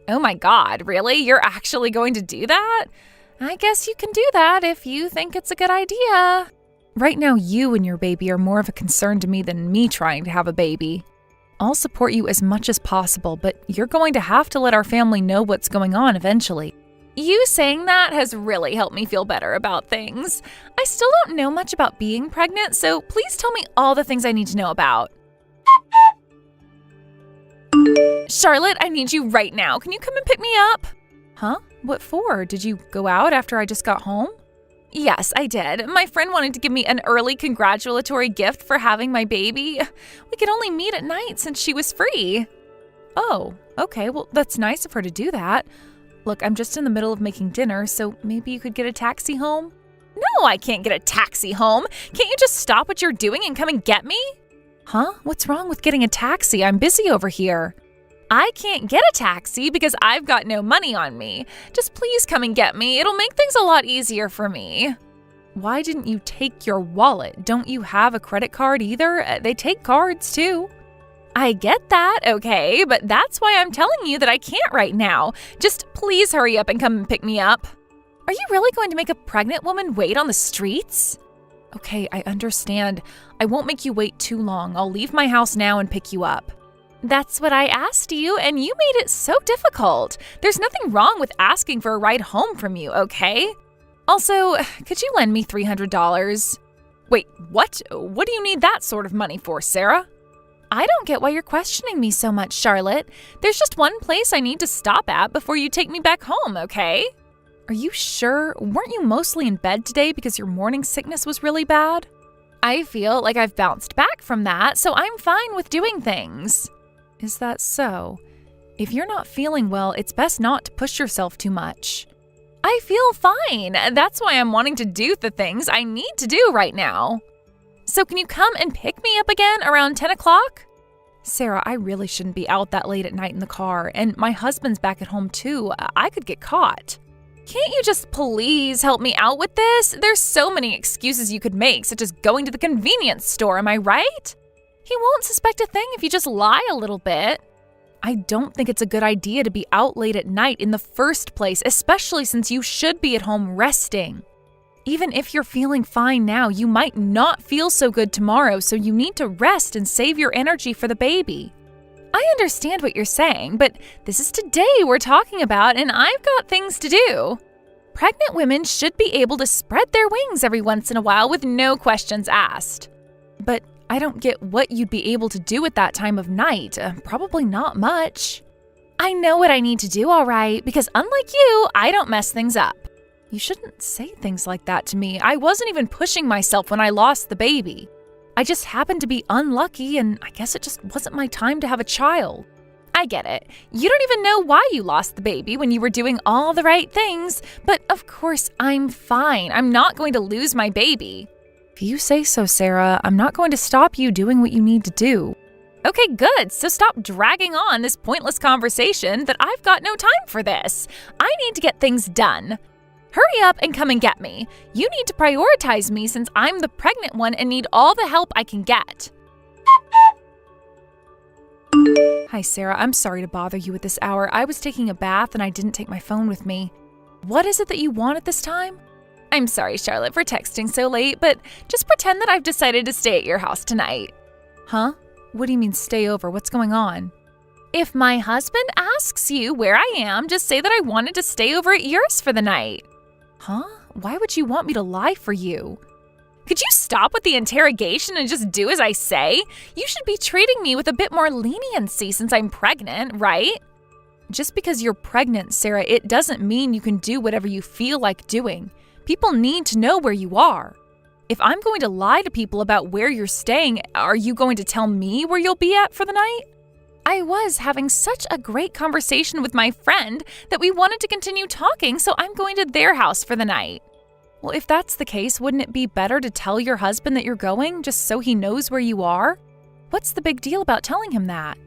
Oh my God, really? You're actually going to do that? I guess you can do that if you think it's a good idea. Right now, you and your baby are more of a concern to me than me trying to have a baby. I'll support you as much as possible, but you're going to have to let our family know what's going on eventually. You saying that has really helped me feel better about things. I still don't know much about being pregnant, so please tell me all the things I need to know about. Charlotte, I need you right now. Can you come and pick me up? Huh? What for? Did you go out after I just got home? Yes, I did. My friend wanted to give me an early congratulatory gift for having my baby. We could only meet at night since she was free. Oh, okay. Well, that's nice of her to do that. Look, I'm just in the middle of making dinner, so maybe you could get a taxi home? No, I can't get a taxi home. Can't you just stop what you're doing and come and get me? Huh? What's wrong with getting a taxi? I'm busy over here. I can't get a taxi because I've got no money on me. Just please come and get me. It'll make things a lot easier for me. Why didn't you take your wallet? Don't you have a credit card either? They take cards too. I get that, okay, but that's why I'm telling you that I can't right now. Just please hurry up and come and pick me up. Are you really going to make a pregnant woman wait on the streets? Okay, I understand. I won't make you wait too long. I'll leave my house now and pick you up. That's what I asked you, and you made it so difficult. There's nothing wrong with asking for a ride home from you, okay? Also, could you lend me $300? Wait, what? What do you need that sort of money for, Sarah? I don't get why you're questioning me so much, Charlotte. There's just one place I need to stop at before you take me back home, okay? Are you sure? Weren't you mostly in bed today because your morning sickness was really bad? I feel like I've bounced back from that, so I'm fine with doing things. Is that so? If you're not feeling well, it's best not to push yourself too much. I feel fine. That's why I'm wanting to do the things I need to do right now. So can you come and pick me up again around 10 o'clock? Sarah, I really shouldn't be out that late at night in the car, and my husband's back at home too. I could get caught. Can't you just please help me out with this? There's so many excuses you could make, such as going to the convenience store, am I right? He won't suspect a thing if you just lie a little bit. I don't think it's a good idea to be out late at night in the first place, especially since you should be at home resting. Even if you're feeling fine now, you might not feel so good tomorrow, so you need to rest and save your energy for the baby. I understand what you're saying, but this is today we're talking about, and I've got things to do. Pregnant women should be able to spread their wings every once in a while with no questions asked. But I don't get what you'd be able to do at that time of night. Probably not much. I know what I need to do, all right, because unlike you, I don't mess things up. You shouldn't say things like that to me. I wasn't even pushing myself when I lost the baby. I just happened to be unlucky, and I guess it just wasn't my time to have a child. I get it. You don't even know why you lost the baby when you were doing all the right things, but of course I'm fine. I'm not going to lose my baby. If you say so, Sarah, I'm not going to stop you doing what you need to do. Okay, good. So stop dragging on this pointless conversation that I've got no time for this. I need to get things done. Hurry up and come and get me. You need to prioritize me since I'm the pregnant one and need all the help I can get. Hi, Sarah. I'm sorry to bother you at this hour. I was taking a bath and I didn't take my phone with me. What is it that you want at this time? I'm sorry, Charlotte, for texting so late, but just pretend that I've decided to stay at your house tonight. Huh? What do you mean stay over? What's going on? If my husband asks you where I am, just say that I wanted to stay over at yours for the night. Huh? Why would you want me to lie for you? Could you stop with the interrogation and just do as I say? You should be treating me with a bit more leniency since I'm pregnant, right? Just because you're pregnant, Sarah, it doesn't mean you can do whatever you feel like doing. People need to know where you are. If I'm going to lie to people about where you're staying, are you going to tell me where you'll be at for the night? I was having such a great conversation with my friend that we wanted to continue talking, so I'm going to their house for the night. Well, if that's the case, wouldn't it be better to tell your husband that you're going, just so he knows where you are? What's the big deal about telling him that?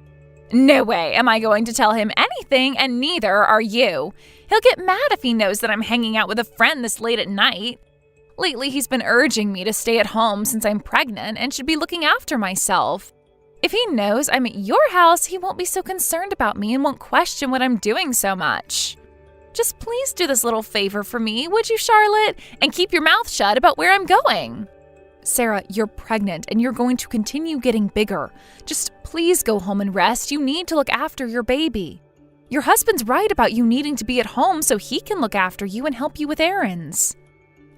No way am I going to tell him anything, and neither are you. He'll get mad if he knows that I'm hanging out with a friend this late at night. Lately, he's been urging me to stay at home since I'm pregnant and should be looking after myself. If he knows I'm at your house, he won't be so concerned about me and won't question what I'm doing so much. Just please do this little favor for me, would you, Charlotte? And keep your mouth shut about where I'm going. Sarah, you're pregnant and you're going to continue getting bigger. Just Please go home and rest. You need to look after your baby. Your husband's right about you needing to be at home so he can look after you and help you with errands.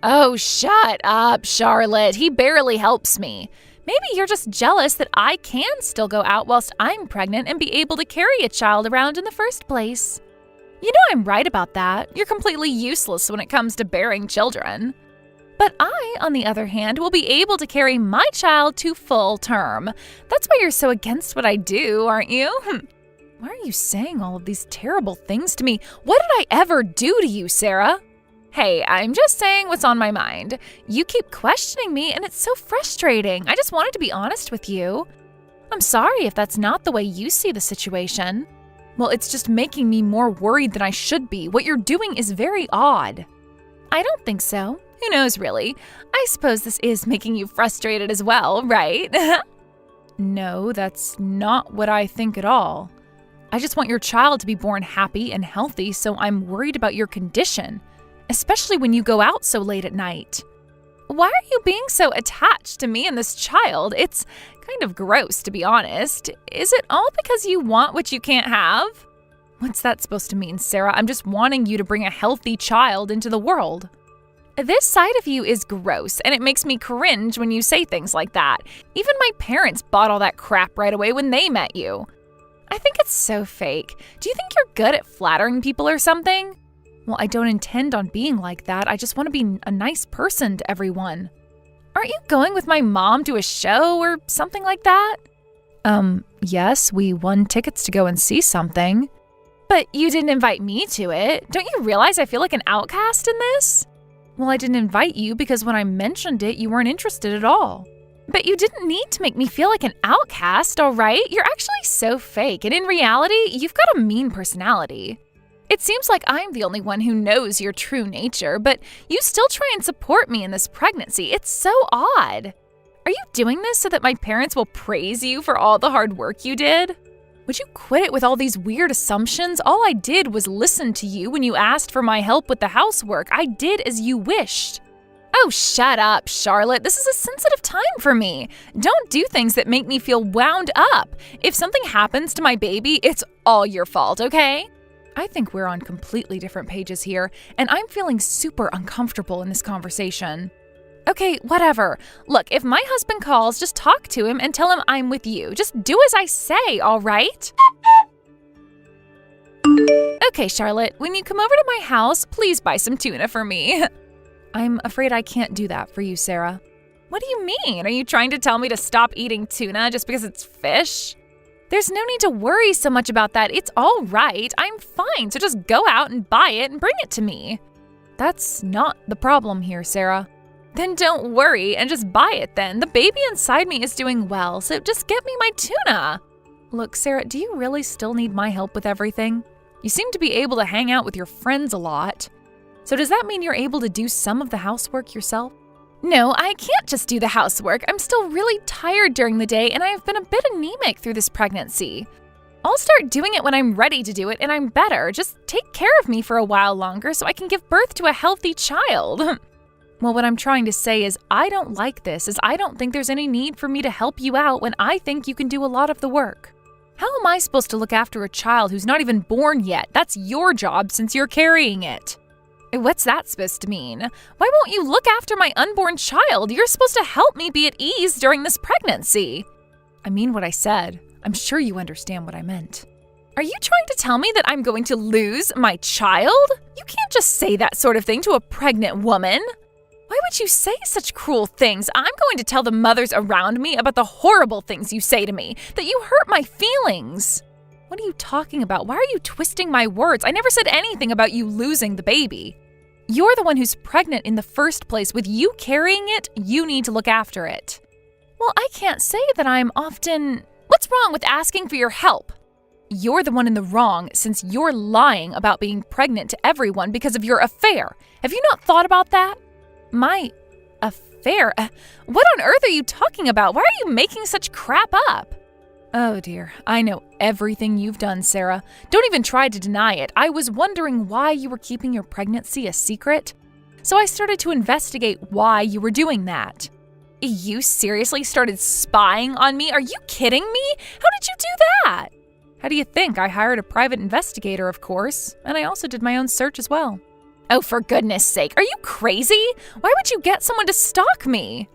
Oh, shut up, Charlotte. He barely helps me. Maybe you're just jealous that I can still go out whilst I'm pregnant and be able to carry a child around in the first place. You know I'm right about that. You're completely useless when it comes to bearing children. But I, on the other hand, will be able to carry my child to full term. That's why you're so against what I do, aren't you? Why are you saying all of these terrible things to me? What did I ever do to you, Sarah? Hey, I'm just saying what's on my mind. You keep questioning me and it's so frustrating. I just wanted to be honest with you. I'm sorry if that's not the way you see the situation. Well, it's just making me more worried than I should be. What you're doing is very odd. I don't think so. Who knows, really? I suppose this is making you frustrated as well, right? No, that's not what I think at all. I just want your child to be born happy and healthy, so I'm worried about your condition, especially when you go out so late at night. Why are you being so attached to me and this child? It's kind of gross, to be honest. Is it all because you want what you can't have? What's that supposed to mean, Sarah? I'm just wanting you to bring a healthy child into the world. This side of you is gross, and it makes me cringe when you say things like that. Even my parents bought all that crap right away when they met you. I think it's so fake. Do you think you're good at flattering people or something? Well, I don't intend on being like that. I just want to be a nice person to everyone. Aren't you going with my mom to a show or something like that? Yes, we won tickets to go and see something. But you didn't invite me to it. Don't you realize I feel like an outcast in this? Well, I didn't invite you because when I mentioned it, you weren't interested at all. But you didn't need to make me feel like an outcast, all right? You're actually so fake, and in reality, you've got a mean personality. It seems like I'm the only one who knows your true nature, but you still try and support me in this pregnancy. It's so odd. Are you doing this so that my parents will praise you for all the hard work you did? Would you quit it with all these weird assumptions? All I did was listen to you when you asked for my help with the housework. I did as you wished. Oh, shut up, Charlotte. This is a sensitive time for me. Don't do things that make me feel wound up. If something happens to my baby, it's all your fault, okay? I think we're on completely different pages here, and I'm feeling super uncomfortable in this conversation. Okay, whatever. Look, if my husband calls, just talk to him and tell him I'm with you. Just do as I say, all right? Okay, Charlotte, when you come over to my house, please buy some tuna for me. I'm afraid I can't do that for you, Sarah. What do you mean? Are you trying to tell me to stop eating tuna just because it's fish? There's no need to worry so much about that. It's all right. I'm fine, so just go out and buy it and bring it to me. That's not the problem here, Sarah. Then don't worry and just buy it then. The baby inside me is doing well, so just get me my tuna. Look, Sarah, do you really still need my help with everything? You seem to be able to hang out with your friends a lot. So does that mean you're able to do some of the housework yourself? No, I can't just do the housework. I'm still really tired during the day and I've been a bit anemic through this pregnancy. I'll start doing it when I'm ready to do it and I'm better. Just take care of me for a while longer so I can give birth to a healthy child. Well, what I'm trying to say is I don't like this, as I don't think there's any need for me to help you out when I think you can do a lot of the work. How am I supposed to look after a child who's not even born yet? That's your job since you're carrying it. What's that supposed to mean? Why won't you look after my unborn child? You're supposed to help me be at ease during this pregnancy. I mean what I said. I'm sure you understand what I meant. Are you trying to tell me that I'm going to lose my child? You can't just say that sort of thing to a pregnant woman. Why would you say such cruel things? I'm going to tell the mothers around me about the horrible things you say to me, that you hurt my feelings. What are you talking about? Why are you twisting my words? I never said anything about you losing the baby. You're the one who's pregnant in the first place. With you carrying it, you need to look after it. Well, I can't say that I'm often... What's wrong with asking for your help? You're the one in the wrong since you're lying about being pregnant to everyone because of your affair. Have you not thought about that? My affair? What on earth are you talking about? Why are you making such crap up? Oh dear, I know everything you've done, Sarah. Don't even try to deny it. I was wondering why you were keeping your pregnancy a secret, so I started to investigate why you were doing that. You seriously started spying on me? Are you kidding me? How did you do that? How do you think? I hired a private investigator, of course, and I also did my own search as well. Oh, for goodness sake, are you crazy? Why would you get someone to stalk me?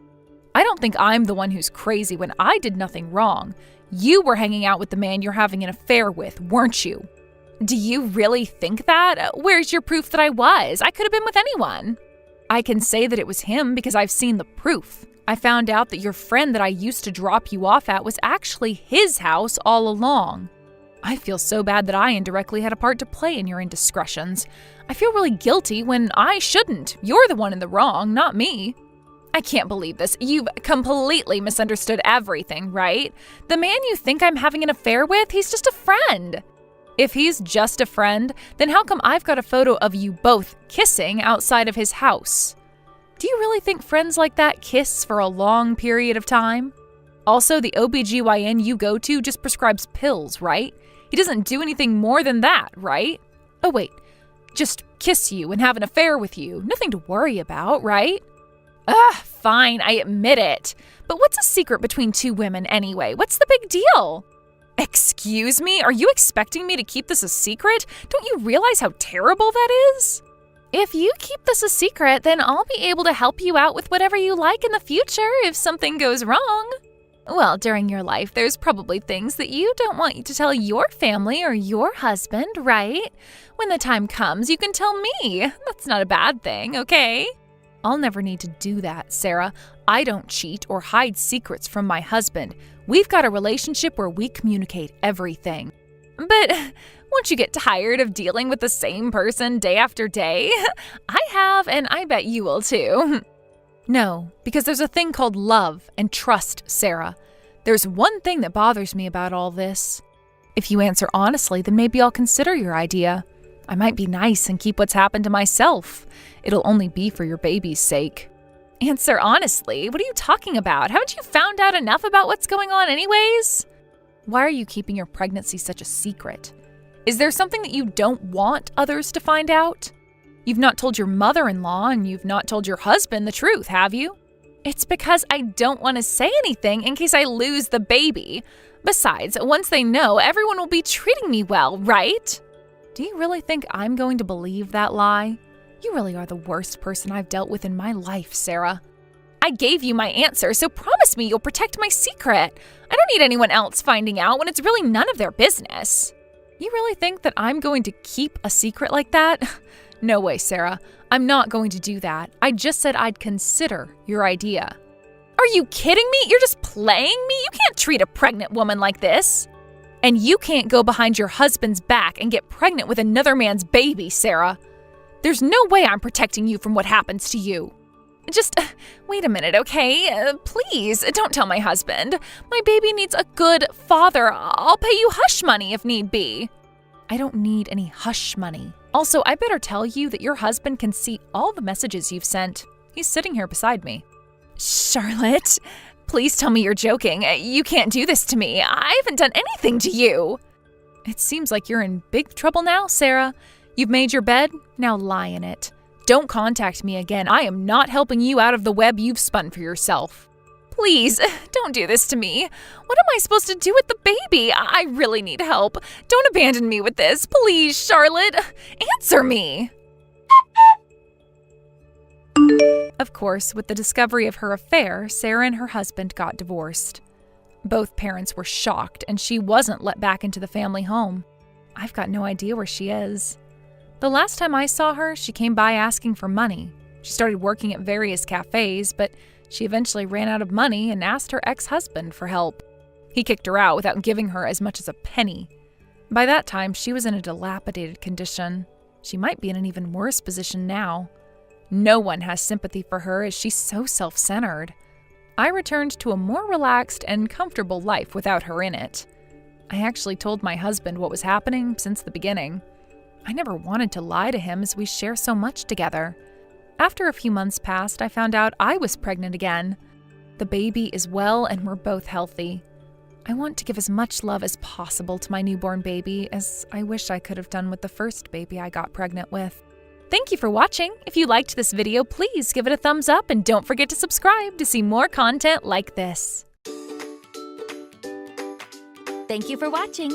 I don't think I'm the one who's crazy when I did nothing wrong. You were hanging out with the man you're having an affair with, weren't you? Do you really think that? Where's your proof that I was? I could have been with anyone. I can say that it was him because I've seen the proof. I found out that your friend that I used to drop you off at was actually his house all along. I feel so bad that I indirectly had a part to play in your indiscretions. I feel really guilty when I shouldn't. You're the one in the wrong, not me. I can't believe this. You've completely misunderstood everything, right? The man you think I'm having an affair with, he's just a friend. If he's just a friend, then how come I've got a photo of you both kissing outside of his house? Do you really think friends like that kiss for a long period of time? Also, the OBGYN you go to just prescribes pills, right? He doesn't do anything more than that, right? Oh wait, just kiss you and have an affair with you. Nothing to worry about, right? Fine, I admit it. But what's a secret between two women anyway? What's the big deal? Excuse me? Are you expecting me to keep this a secret? Don't you realize how terrible that is? If you keep this a secret, then I'll be able to help you out with whatever you like in the future if something goes wrong. Well, during your life, there's probably things that you don't want to tell your family or your husband, right? When the time comes, you can tell me. That's not a bad thing, okay? I'll never need to do that, Sarah. I don't cheat or hide secrets from my husband. We've got a relationship where we communicate everything. But won't you get tired of dealing with the same person day after day? I have, and I bet you will too. No, because there's a thing called love and trust, Sarah. There's one thing that bothers me about all this. If you answer honestly, then maybe I'll consider your idea. I might be nice and keep what's happened to myself. It'll only be for your baby's sake. Answer honestly? What are you talking about? Haven't you found out enough about what's going on anyways? Why are you keeping your pregnancy such a secret? Is there something that you don't want others to find out? You've not told your mother-in-law and you've not told your husband the truth, have you? It's because I don't want to say anything in case I lose the baby. Besides, once they know, everyone will be treating me well, right? Do you really think I'm going to believe that lie? You really are the worst person I've dealt with in my life, Sarah. I gave you my answer, so promise me you'll protect my secret. I don't need anyone else finding out when it's really none of their business. You really think that I'm going to keep a secret like that? No way, Sarah. I'm not going to do that. I just said I'd consider your idea. Are you kidding me? You're just playing me? You can't treat a pregnant woman like this. And you can't go behind your husband's back and get pregnant with another man's baby, Sarah. There's no way I'm protecting you from what happens to you. Just wait a minute, okay? Please, don't tell my husband. My baby needs a good father. I'll pay you hush money if need be. I don't need any hush money. Also, I better tell you that your husband can see all the messages you've sent. He's sitting here beside me. Charlotte, please tell me you're joking. You can't do this to me. I haven't done anything to you. It seems like you're in big trouble now, Sarah. You've made your bed, now lie in it. Don't contact me again. I am not helping you out of the web you've spun for yourself. Please, don't do this to me. What am I supposed to do with the baby? I really need help. Don't abandon me with this. Please, Charlotte. Answer me. Of course, with the discovery of her affair, Sarah and her husband got divorced. Both parents were shocked, and she wasn't let back into the family home. I've got no idea where she is. The last time I saw her, she came by asking for money. She started working at various cafes, but she eventually ran out of money and asked her ex-husband for help. He kicked her out without giving her as much as a penny. By that time, she was in a dilapidated condition. She might be in an even worse position now. No one has sympathy for her as she's so self-centered. I returned to a more relaxed and comfortable life without her in it. I actually told my husband what was happening since the beginning. I never wanted to lie to him as we share so much together. After a few months passed, I found out I was pregnant again. The baby is well and we're both healthy. I want to give as much love as possible to my newborn baby as I wish I could have done with the first baby I got pregnant with. Thank you for watching. If you liked this video, please give it a thumbs up and don't forget to subscribe to see more content like this. Thank you for watching.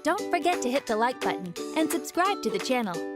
Don't forget to hit the like button and subscribe to the channel.